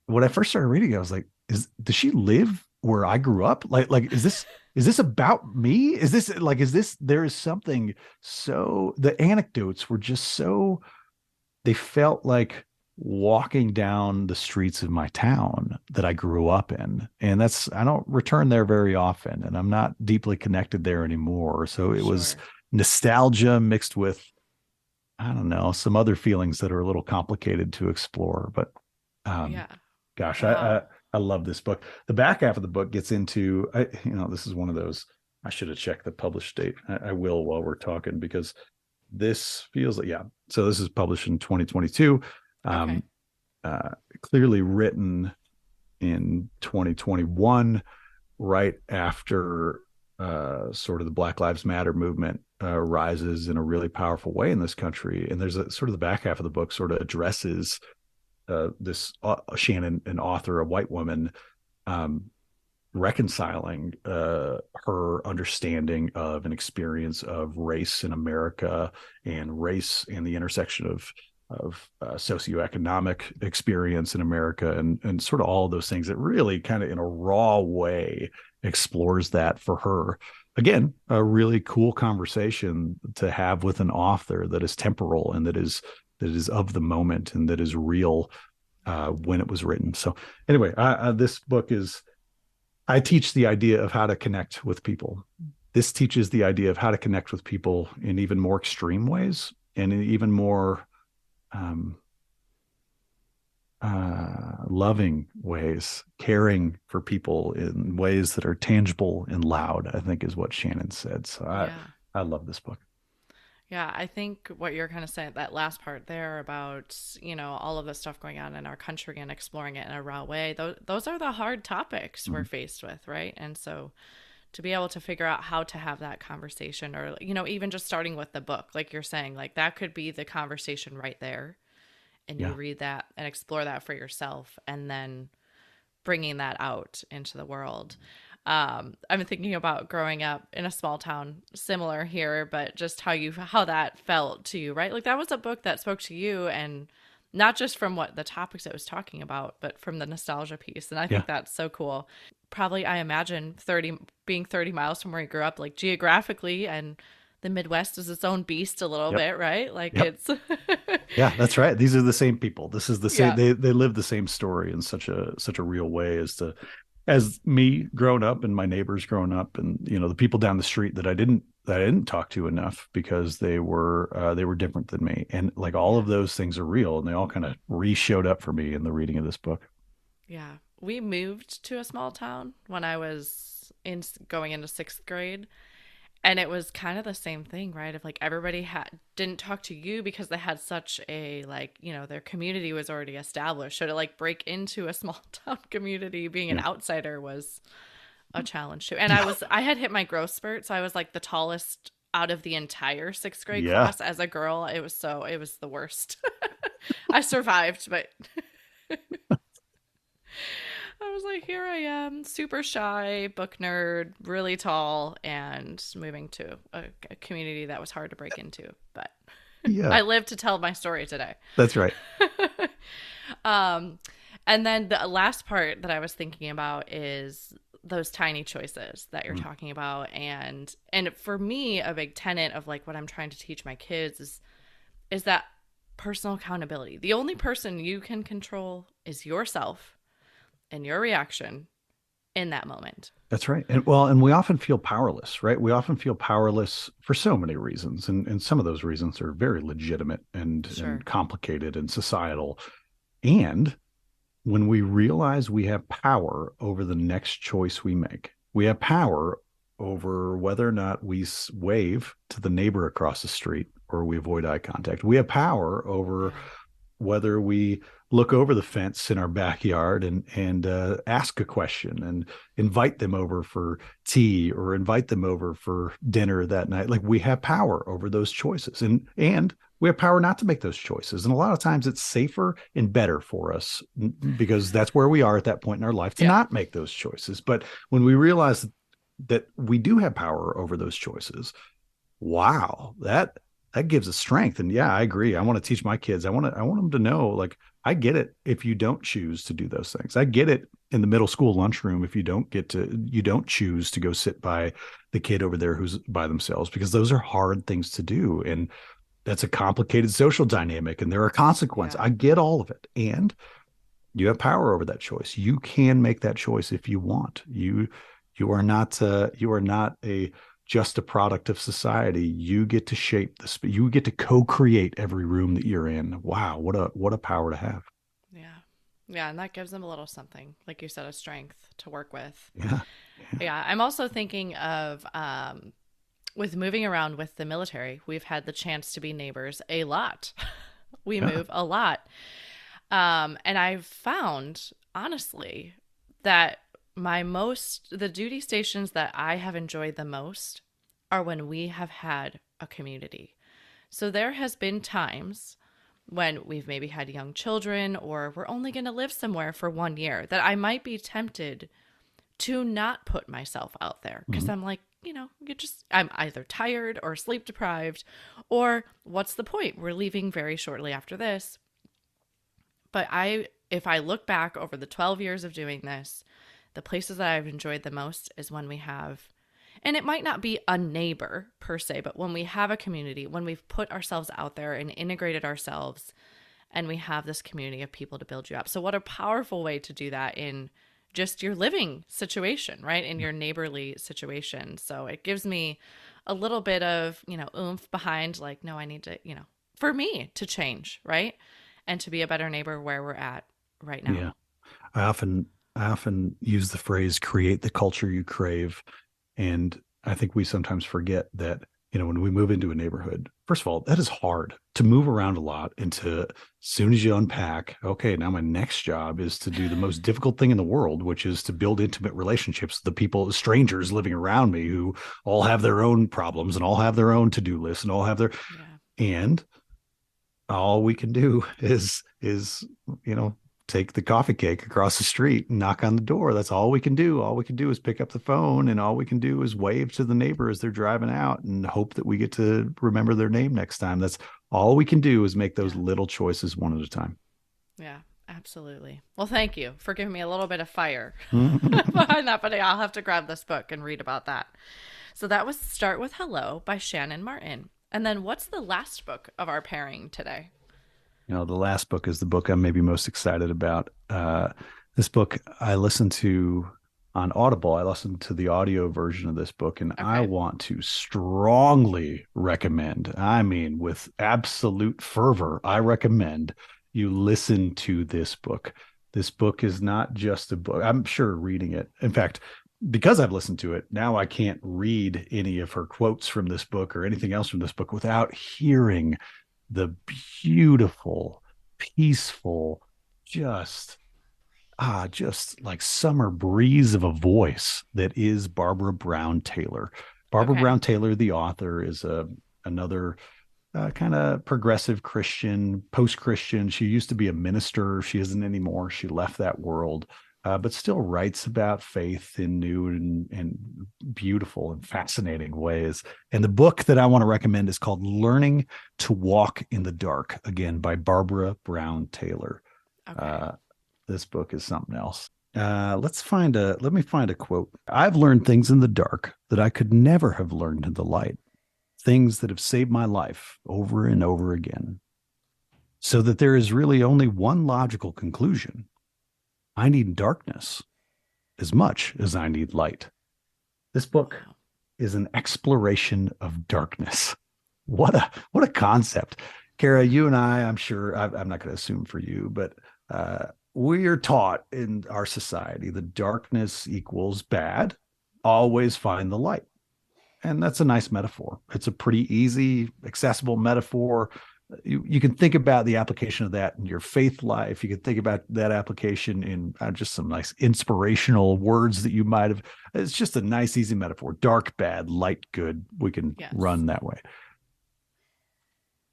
when I first started reading it, I was like, does she live where I grew up? Like, is this about me? Is this, there is something, so the anecdotes were just so, they felt like walking down the streets of my town that I grew up in. And I don't return there very often, and I'm not deeply connected there anymore. So it was Sure. nostalgia mixed with, I don't know, some other feelings that are a little complicated to explore. But um, Yeah. gosh, Wow. I love this book. The back half of the book gets into, this is one of those, I should have checked the published date. I will while we're talking, because this feels like, yeah. So this is published in 2022. Okay. Um, Clearly written in 2021, right after sort of the Black Lives Matter movement rises in a really powerful way in this country. And there's a sort of the back half of the book sort of addresses this Shannon, an author, a white woman, um, reconciling her understanding of an experience of race in America and race and the intersection of socioeconomic experience in America, and sort of all of those things that really kind of in a raw way explores that for her. Again, a really cool conversation to have with an author that is temporal and that is of the moment and that is real when it was written. So anyway, this book is, I teach the idea of how to connect with people. This teaches the idea of how to connect with people in even more extreme ways and in even more um, loving ways, caring for people in ways that are tangible and loud, I think is what Shannon said. So Yeah. I love this book. Yeah, I think what you're kind of saying, that last part there about, all of the stuff going on in our country and exploring it in a raw way, those are the hard topics we're Mhm. faced with, right? And so to be able to figure out how to have that conversation, or, even just starting with the book, like you're saying, like that could be the conversation right there. And you Yeah. read that and explore that for yourself, and then bringing that out into the world. I'm thinking about growing up in a small town, similar here, but just how that felt to you, right? Like that was a book that spoke to you, and not just from what the topics I was talking about, but from the nostalgia piece. And I Yeah. think that's so cool. Probably, I imagine 30 being 30 miles from where you grew up, like geographically, and the Midwest is its own beast a little Yep. bit, right? Like Yep. it's, Yeah, that's right. These are the same people. This is the same. yeah, They live the same story in such a real way as me growing up and my neighbors growing up, and the people down the street that I didn't talk to enough because they were different than me, and like all yeah, of those things are real, and they all kind of re-showed up for me in the reading of this book. yeah. We moved to a small town when I was in going into sixth grade. And it was kind of the same thing, right? Of like everybody had didn't talk to you because they had such a like, their community was already established. So to like break into a small town community, being an Yeah. outsider was a challenge too. And I had hit my growth spurt, so I was like the tallest out of the entire sixth grade Yeah. class as a girl. It was the worst. I survived, but I was like, here I am, super shy, book nerd, really tall, and moving to a community that was hard to break into. But Yeah. I live to tell my story today. That's right. Um, and then the last part that I was thinking about is those tiny choices that you're Mm. talking about, and for me, a big tenet of like what I'm trying to teach my kids is that personal accountability. The only person you can control is yourself and your reaction in that moment. That's right. And we often feel powerless, right? We often feel powerless for so many reasons. And some of those reasons are very legitimate and Sure. complicated and societal. And when we realize we have power over the next choice we make, we have power over whether or not we wave to the neighbor across the street or we avoid eye contact. We have power over Yeah. whether we look over the fence in our backyard and ask a question and invite them over for tea or invite them over for dinner that night. Like we have power over those choices, and we have power not to make those choices. And a lot of times it's safer and better for us because that's where we are at that point in our life to Yeah. not make those choices. But when we realize that we do have power over those choices, wow, that gives us strength. And yeah, I agree. I want to teach my kids. I want them to know, like, I get it if you don't choose to do those things. I get it in the middle school lunchroom if you don't choose to go sit by the kid over there who's by themselves, because those are hard things to do. And that's a complicated social dynamic and there are consequences. Yeah. I get all of it. And you have power over that choice. You can make that choice if you want. You are not a just a product of society. You get to shape you get to co-create every room that you're in. Wow, what a power to have. Yeah. Yeah. And that gives them a little something, like you said, a strength to work with. Yeah. Yeah. Yeah. I'm also thinking of, with moving around with the military, we've had the chance to be neighbors a lot. We Yeah. move a lot. And I've found, honestly, that the duty stations that I have enjoyed the most are when we have had a community. So there has been times when we've maybe had young children or we're only going to live somewhere for 1 year that I might be tempted to not put myself out there because Mhm. I'm like, I'm either tired or sleep deprived, or what's the point? We're leaving very shortly after this. But if I look back over the 12 years of doing this, the places that I've enjoyed the most is when we have, and it might not be a neighbor per se, but when we have a community, when we've put ourselves out there and integrated ourselves, and we have this community of people to build you up. So, what a powerful way to do that in just your living situation, right? In your neighborly situation. So, it gives me a little bit of, oomph behind, like, no, I need to, for me to change, right? And to be a better neighbor where we're at right now. Yeah. I often I often use the phrase create the culture you crave. And I think we sometimes forget that, when we move into a neighborhood, first of all, that is hard to move around a lot and as soon as you unpack, okay, now my next job is to do the most difficult thing in the world, which is to build intimate relationships with the people, strangers living around me who all have their own problems and all have their own to-do lists and all have Yeah. and all we can do is take the coffee cake across the street and knock on the door. That's all we can do. All we can do is pick up the phone, and all we can do is wave to the neighbor as they're driving out and hope that we get to remember their name next time. That's all we can do, is make those Yeah. little choices one at a time. Yeah, absolutely. Well, thank you for giving me a little bit of fire Mhm. behind that, but I'll have to grab this book and read about that. So that was Start with Hello by Shannon Martin. And then what's the last book of our pairing today? The last book is the book I'm maybe most excited about. This book I listened to on Audible. I listened to the audio version of this book, and I Okay. want to strongly recommend, I mean, with absolute fervor, I recommend you listen to this book. This book is not just a book. I'm sure reading it. In fact, because I've listened to it, now I can't read any of her quotes from this book or anything else from this book without hearing the beautiful, peaceful, just just like summer breeze of a voice that is Barbara Brown Taylor. Barbara Okay. Brown Taylor, the author, is another kind of progressive Christian, post Christian. She used to be a minister. She isn't anymore. She left that world, but still writes about faith in new and beautiful and fascinating ways. And the book that I want to recommend is called Learning to Walk in the Dark, again, by Barbara Brown Taylor. Okay. Uh, this book is something else. Let me find a quote. I've learned things in the dark that I could never have learned in the light, things that have saved my life over and over again, so that there is really only one logical conclusion. I need darkness as much as I need light. This book Wow. is an exploration of darkness. What a concept. Kara, you and I'm sure, I'm not going to assume for you, but we are taught in our society that darkness equals bad. Always find the light. And that's a nice metaphor. It's a pretty easy, accessible metaphor. You can think about the application of that in your faith life. You can think about that application in just some nice inspirational words that you might have. It's just a nice, easy metaphor. Dark, bad, light, good. We can Yes. run that way.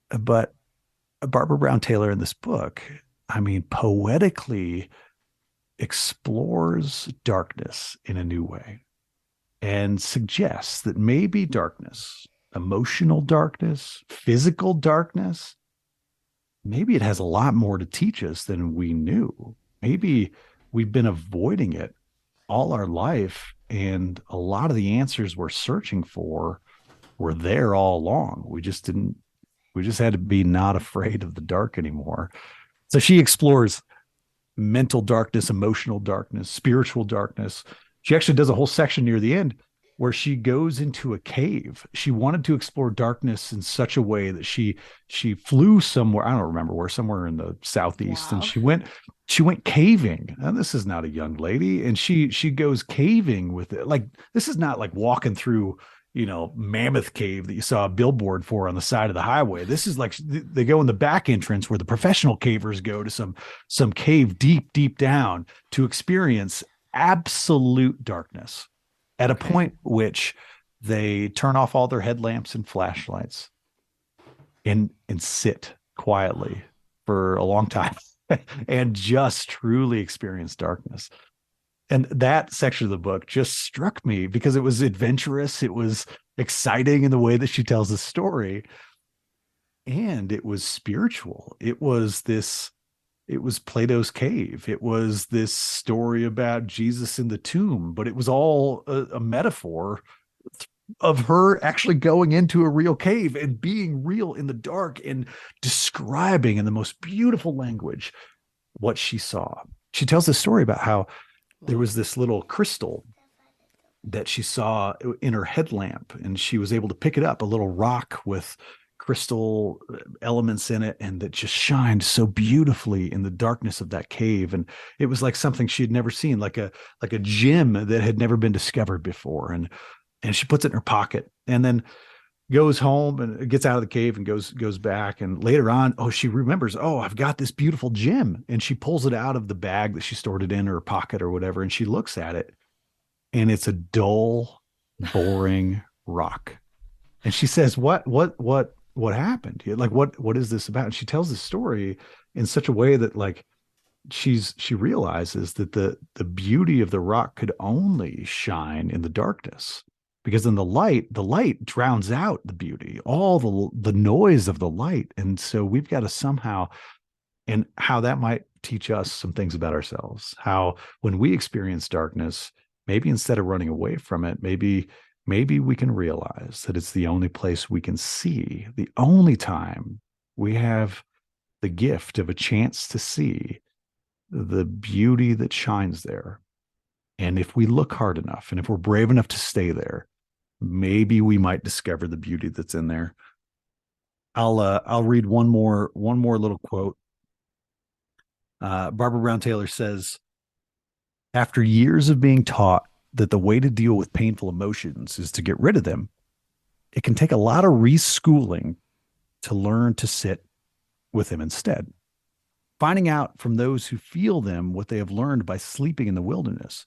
But Barbara Brown Taylor in this book, I mean, poetically explores darkness in a new way and suggests that maybe darkness, emotional darkness, physical darkness, maybe it has a lot more to teach us than we knew. Maybe we've been avoiding it all our life, and a lot of the answers we're searching for were there all along. We just had to be not afraid of the dark anymore. So she explores mental darkness, emotional darkness, spiritual darkness. She actually does a whole section near the end where she goes into a cave. She wanted to explore darkness in such a way that she flew somewhere, I don't remember where, somewhere in the southeast, and Wow. she went caving. Now, this is not a young lady, and she goes caving with it. Like, this is not like walking through, Mammoth Cave that you saw a billboard for on the side of the highway. This is like they go in the back entrance where the professional cavers go to some cave deep, deep down to experience absolute darkness at a Okay. point which they turn off all their headlamps and flashlights and sit quietly for a long time and just truly experience darkness. And that section of the book just struck me because it was adventurous, it was exciting in the way that she tells the story, and it was spiritual. It was Plato's cave. It was this story about Jesus in the tomb, but it was all a metaphor of her actually going into a real cave and being real in the dark and describing in the most beautiful language what she saw. She tells this story about how there Wow. was this little crystal that she saw in her headlamp, and she was able to pick it up, a little rock with crystal elements in it, and that just shined so beautifully in the darkness of that cave. And it was like something she had never seen, like a gem that had never been discovered before. And she puts it in her pocket and then goes home and gets out of the cave and goes back. And later on, oh, she remembers, oh, I've got this beautiful gem. And she pulls it out of the bag that she stored it in, her pocket or whatever, and she looks at it, and it's a dull, boring rock. And she says, what happened? Like, what is this about? And she tells the story in such a way that, like, she realizes that the beauty of the rock could only shine in the darkness, because in the light drowns out the beauty, all the noise of the light. And so we've got to somehow and how that might teach us some things about ourselves. How when we experience darkness, maybe instead of running away from it, maybe we can realize that it's the only place we can see, the only time we have the gift of a chance to see the beauty that shines there. And if we look hard enough and if we're brave enough to stay there, maybe we might discover the beauty that's in there. I'll read one more little quote. Barbara Brown Taylor says, after years of being taught that the way to deal with painful emotions is to get rid of them, it can take a lot of reschooling to learn to sit with them instead. Finding out from those who feel them what they have learned by sleeping in the wilderness,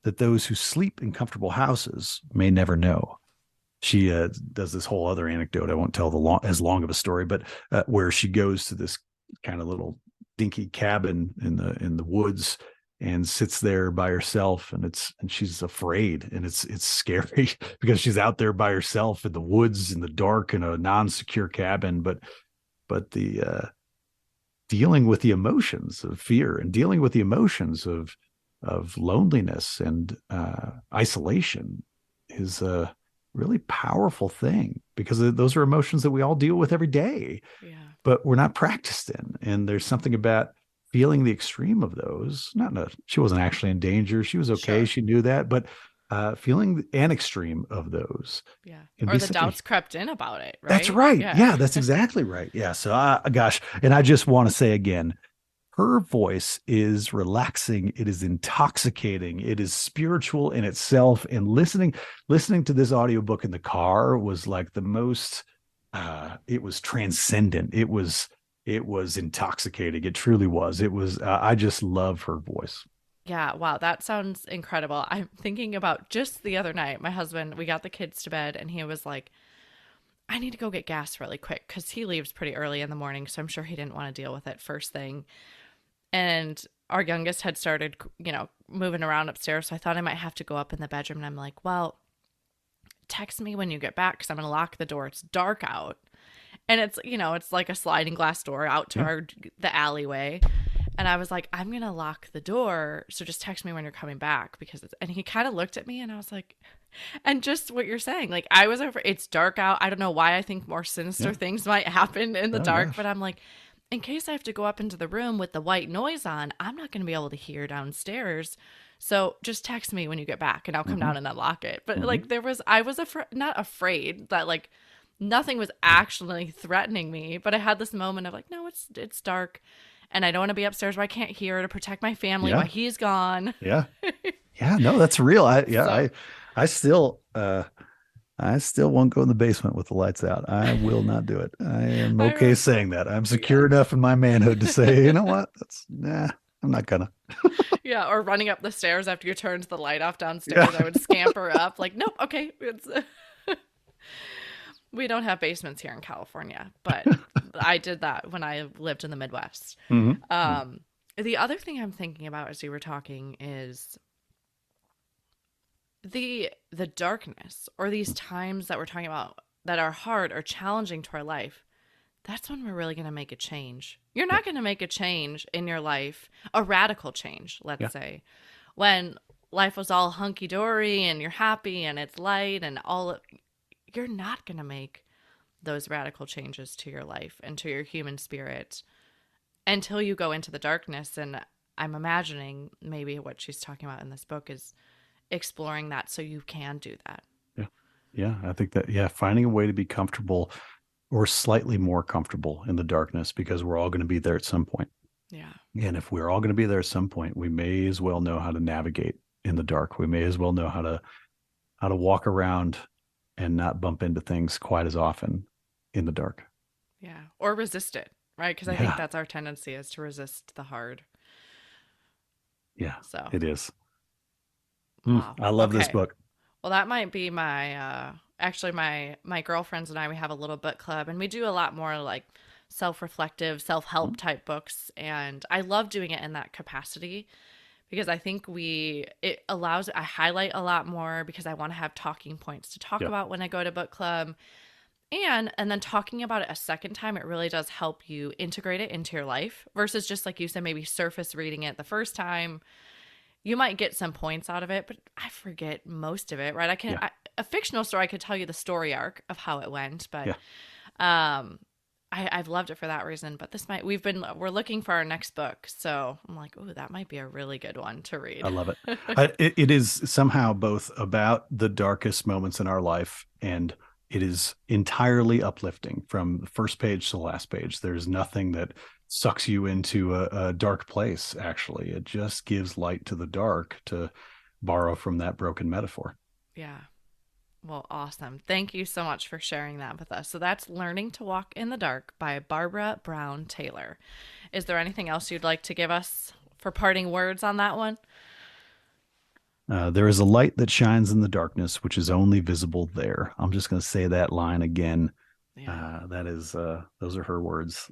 that those who sleep in comfortable houses may never know. She does this whole other anecdote. I won't tell as long of a story, but where she goes to this kind of little dinky cabin in the woods and sits there by herself, and she's afraid, and it's scary because she's out there by herself in the woods in the dark in a non-secure cabin. But the dealing with the emotions of fear and dealing with the emotions of loneliness and isolation is a really powerful thing, because those are emotions that we all deal with every day, but we're not practiced in. And there's something about feeling the extreme of those. She wasn't actually in danger. She was okay. Sure. She knew that, but feeling an extreme of those. Yeah. Or the doubts crept in about it, right? That's right. Yeah, that's exactly right. Yeah. So gosh, and I just want to say again, her voice is relaxing. It is intoxicating. It is spiritual in itself. And listening to this audiobook in the car was like the most, it was transcendent. It was intoxicating. It truly was. It was, I just love her voice. Yeah. Wow. That sounds incredible. I'm thinking about just the other night, my husband, we got the kids to bed and he was like, I need to go get gas really quick because he leaves pretty early in the morning. So I'm sure he didn't want to deal with it first thing. And our youngest had started, moving around upstairs. So I thought I might have to go up in the bedroom. And I'm like, well, text me when you get back because I'm going to lock the door. It's dark out. And it's like a sliding glass door out to the alleyway. And I was like, I'm going to lock the door. So just text me when you're coming back and he kind of looked at me and I was like, and just what you're saying, like I was afraid. It's dark out. I don't know why I think more sinister things might happen in the dark, but I'm like, in case I have to go up into the room with the white noise on, I'm not going to be able to hear downstairs. So just text me when you get back and I'll come down and unlock it. But like I was not afraid that like nothing was actually threatening me, but I had this moment of like, no, it's dark and I don't want to be upstairs where I can't hear to protect my family while he's gone. Yeah. Yeah. No, that's real. I still won't go in the basement with the lights out. I will not do it. I am okay saying that. I'm secure enough in my manhood to say, you know what? I'm not gonna. Yeah, or running up the stairs after you turned the light off downstairs. I would scamper up like, nope, okay. We don't have basements here in California, but I did that when I lived in the Midwest. The other thing I'm thinking about as you were talking is the darkness, or these times that we're talking about that are hard or challenging to our life. That's when we're really going to make a change. You're not going to make a change in your life, a radical change, let's say, when life was all hunky-dory and you're happy and it's light and you're not going to make those radical changes to your life and to your human spirit until you go into the darkness. And I'm imagining maybe what she's talking about in this book is exploring that so you can do that. Yeah. I think that, finding a way to be comfortable or slightly more comfortable in the darkness, because we're all going to be there at some point. Yeah. And if we're all going to be there at some point, we may as well know how to navigate in the dark. We may as well know how to walk around and not bump into things quite as often in the dark. Yeah. Or resist it, right? Because I think that's our tendency, is to resist the hard. Yeah. So it is. Wow. I love this book. Well, that might be my, actually my girlfriends and I, we have a little book club and we do a lot more like self-reflective, self-help type books. And I love doing it in that capacity because I think I highlight a lot more because I want to have talking points to talk about when I go to book club. And then talking about it a second time, it really does help you integrate it into your life versus just like you said, maybe surface reading it the first time. You might get some points out of it, but I forget most of it, right? Yeah. A fictional story, I could tell you the story arc of how it went, but Yeah. um, I've loved it for that reason. But we're looking for our next book, so I'm like, oh, that might be a really good one to I read. love it. It is somehow both about the darkest moments in our life, and it is entirely uplifting from the first page to the last page. There's nothing that sucks you into a dark place, actually. It just gives light to the dark, to borrow from that broken metaphor. Yeah. Well, awesome. Thank you so much for sharing that with us. So that's Learning to Walk in the Dark by Barbara Brown Taylor. Is there anything else you'd like to give us for parting words on that one? There is a light that shines in the darkness, which is only visible there. I'm just going to say that line again. Yeah. That is, those are her words.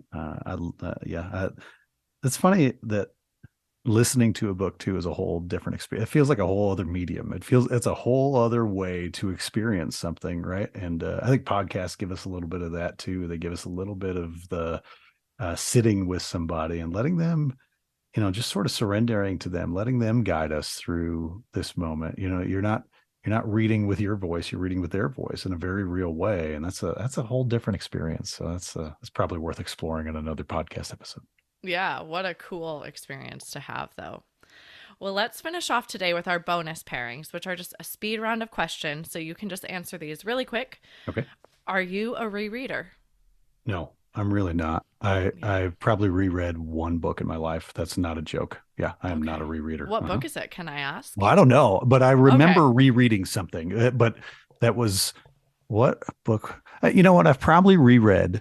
It's funny that listening to a book too is a whole different experience. It feels like a whole other medium. It's a whole other way to experience something, right? And I think podcasts give us a little bit of that too. They give us a little bit of the sitting with somebody and letting them, just sort of surrendering to them, letting them guide us through this moment. You're not reading with your voice, you're reading with their voice in a very real way. And that's a whole different experience. So that's probably worth exploring in another podcast episode. Yeah. What a cool experience to have, though. Well, let's finish off today with our bonus pairings, which are just a speed round of questions. So you can just answer these really quick. Okay. Are you a rereader? No, I'm really not. I Yeah. I probably reread one book in my life. That's not a joke. Yeah, I am not a Okay. rereader. What book is it? Can I ask? Well, I don't know, but I Okay. remember rereading something. But that was what book? You know what? I've probably reread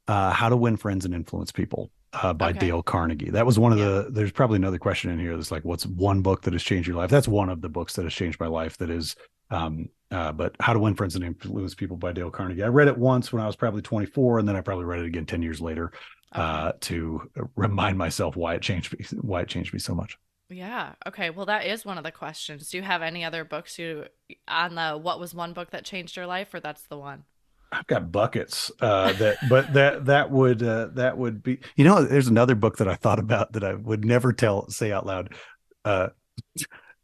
How to Win Friends and Influence People by Okay. Dale Carnegie. That was one of Yeah. the. There's probably another question in here that's like, what's one book that has changed your life? That's one of the books that has changed my life. That is, but How to Win Friends and Influence People by Dale Carnegie. I read it once when I was probably 24, and then I probably read it again 10 years later Okay. to remind myself why it changed me so much. Yeah. Okay. Well, that is one of the questions. Do you have any other books you on the what was one book that changed your life, or that's the one? I've got buckets but that would be, there's another book that I thought about that I would never say out loud. Uh,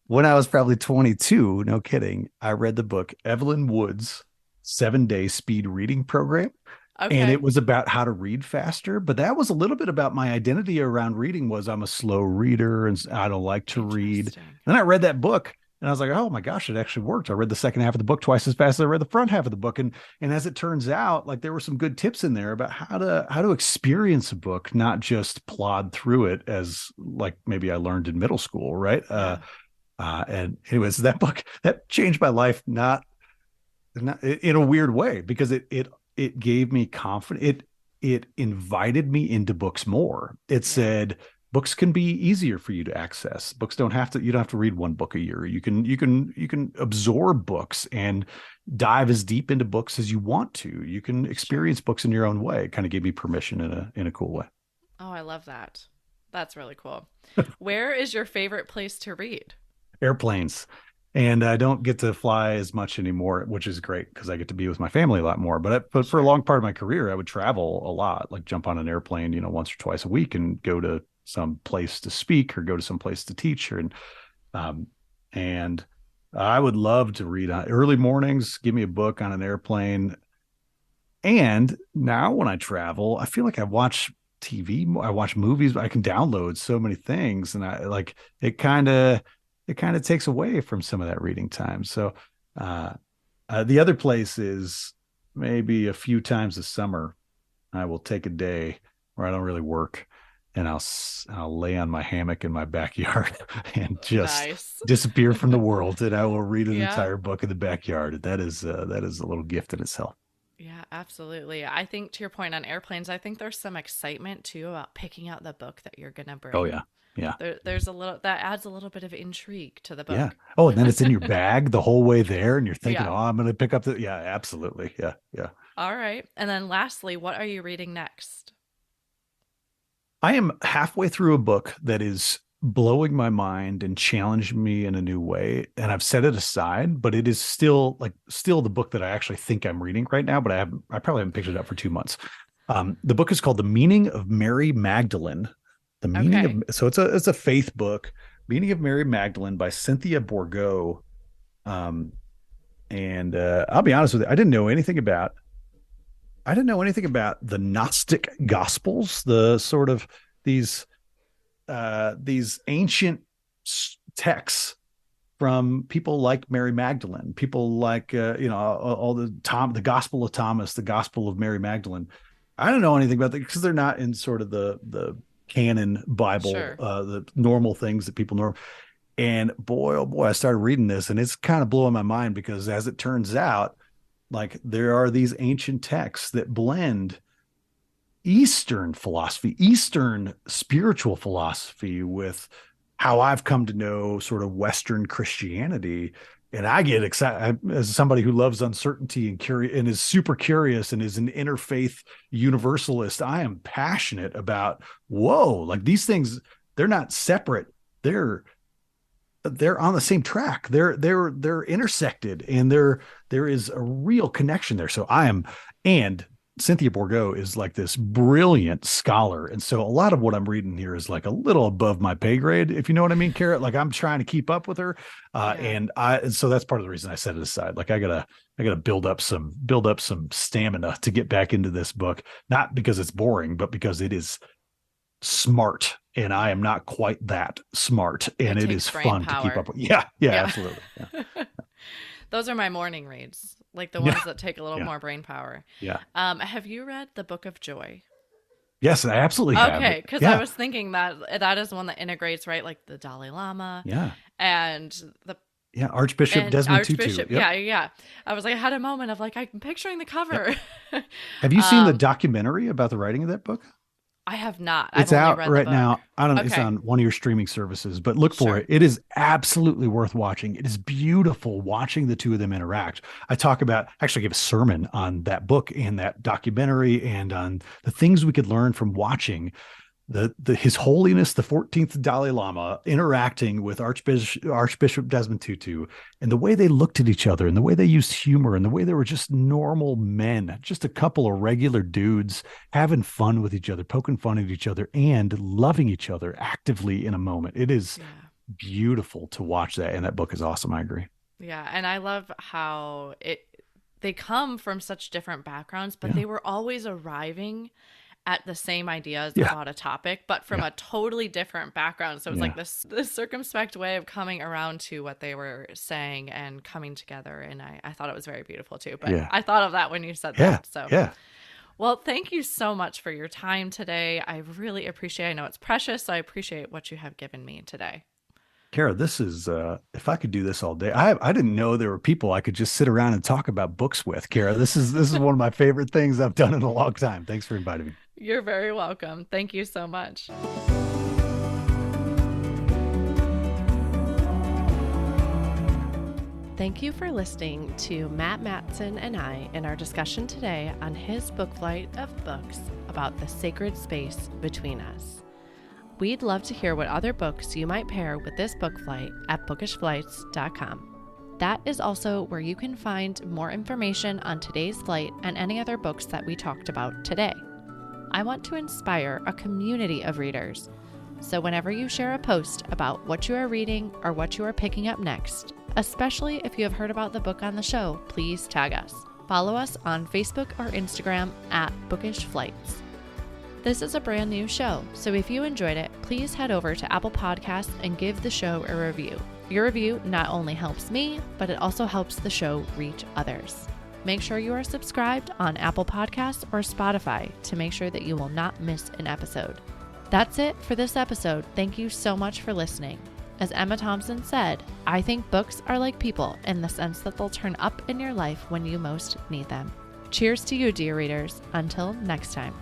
when I was probably 22, no kidding, I read the book Evelyn Wood's 7-Day Speed Reading Program. And it Okay. was about how to read faster, but that was a little bit about my identity around reading. Was I'm a slow reader and I don't like to read. Interesting. Then I read that book and I was like, oh my gosh, it actually worked. I read the second half of the book twice as fast as I read the front half of the book. And as it turns out, like there were some good tips in there about how to experience a book, not just plod through it as like maybe I learned in middle school, right? Yeah. And anyways, that book that changed my life, not in a weird way, because it gave me confidence. It invited me into books more. It Yeah. said books can be easier for you to access. Books don't have to, you don't have to read one book a year. You can absorb books and dive as deep into books as you want to. You can Sure. experience books in your own way. It kind of gave me permission in a cool way. Oh, I love that. That's really cool. Where is your favorite place to read? Airplanes. And I don't get to fly as much anymore, which is great because I get to be with my family a lot more. But for a Sure. long part of my career, I would travel a lot, like jump on an airplane, once or twice a week and go to some place to speak or go to some place to teach. Um, and I would love to read on early mornings. Give me a book on an airplane. And now when I travel, I feel like I watch TV, I watch movies, I can download so many things, and I like it kind of takes away from some of that reading time. So uh, the other place is maybe a few times a summer, I will take a day where I don't really work, and I'll lay on my hammock in my backyard and just Nice. disappear from the world, and I will read an Yeah. entire book in the backyard. That is a little gift in itself. Yeah, absolutely. I think to your point on airplanes, I think there's some excitement too about picking out the book that you're going to Oh bring. yeah, yeah. There's a little that adds a little bit of intrigue to the Yeah. book. Oh, and then it's in your bag the whole way there, and you're thinking, Yeah. "Oh, I'm going to pick up the." Yeah, absolutely. Yeah, yeah. All right. And then lastly, what are you reading next? I am halfway through a book that is blowing my mind and challenged me in a new way. And I've set it aside, but it is still the book that I actually think I'm reading right now, but I probably haven't picked it up for 2 months. The book is called The Meaning of Mary Magdalene. Okay. So it's a faith book, Meaning of Mary Magdalene by Cynthia Bourgeau. And I'll be honest with you, I didn't know anything about the Gnostic Gospels, the sort of these ancient texts from people like Mary Magdalene, people like all the Gospel of Thomas, the Gospel of Mary Magdalene. I don't know anything about that because they're not in sort of the canon Bible, Sure. the normal things that people know. And boy, oh boy, I started reading this, and it's kind of blowing my mind because, as it turns out, like there are these ancient texts that blend Eastern philosophy, Eastern spiritual philosophy with how I've come to know sort of Western Christianity. And I get excited as somebody who loves uncertainty and curious and is super curious and is an interfaith universalist. I am passionate about, whoa, like these things, they're not separate. They're on the same track. They're intersected, and there is a real connection there. So and Cynthia Bourgeau is like this brilliant scholar. And so a lot of what I'm reading here is like a little above my pay grade, if you know what I mean, Carrot. Like I'm trying to keep up with her. And so that's part of the reason I set it aside. Like I gotta build up some stamina to get back into this book, not because it's boring, but because it is smart. And I am not quite that smart. And it is fun to keep up with. Yeah, absolutely. Yeah. Those are my morning reads, like the ones that take a little more brain power. Yeah. Have you read The Book of Joy? Yes, I absolutely have. Okay, because I was thinking that is one that integrates, right, like the Dalai Lama. Yeah. And Archbishop Desmond Tutu. Archbishop, yeah. I was like, I had a moment of like, I'm picturing the cover. Yep. Have you seen the documentary about the writing of that book? I have not. It's out right now. I don't know. Okay. It's on one of your streaming services, but look for it. It is absolutely worth watching. It is beautiful watching the two of them interact. I actually gave a sermon on that book and that documentary and on the things we could learn from watching His Holiness the 14th Dalai Lama interacting with Archbishop Desmond Tutu, and the way they looked at each other and the way they used humor and the way they were just normal men, just a couple of regular dudes having fun with each other, poking fun at each other and loving each other actively in a moment. It is beautiful to watch that. And that book is awesome. I agree. Yeah. And I love how they come from such different backgrounds, but they were always arriving at the same ideas about a topic, but from a totally different background. So it was like this circumspect way of coming around to what they were saying and coming together. And I thought it was very beautiful too. But I thought of that when you said that. So well, thank you so much for your time today. I really appreciate it. I know it's precious, so I appreciate what you have given me today. Kara, this is if I could do this all day. I didn't know there were people I could just sit around and talk about books with. Kara, this is one of my favorite things I've done in a long time. Thanks for inviting me. You're very welcome. Thank you so much. Thank you for listening to Matt Mattson and I in our discussion today on his book flight of books about the sacred space between us. We'd love to hear what other books you might pair with this book flight at bookishflights.com. That is also where you can find more information on today's flight and any other books that we talked about today. I want to inspire a community of readers. So whenever you share a post about what you are reading or what you are picking up next, especially if you have heard about the book on the show, please tag us. Follow us on Facebook or Instagram at Bookish Flights. This is a brand new show, so if you enjoyed it, please head over to Apple Podcasts and give the show a review. Your review not only helps me, but it also helps the show reach others. Make sure you are subscribed on Apple Podcasts or Spotify to make sure that you will not miss an episode. That's it for this episode. Thank you so much for listening. As Emma Thompson said, I think books are like people in the sense that they'll turn up in your life when you most need them. Cheers to you, dear readers. Until next time.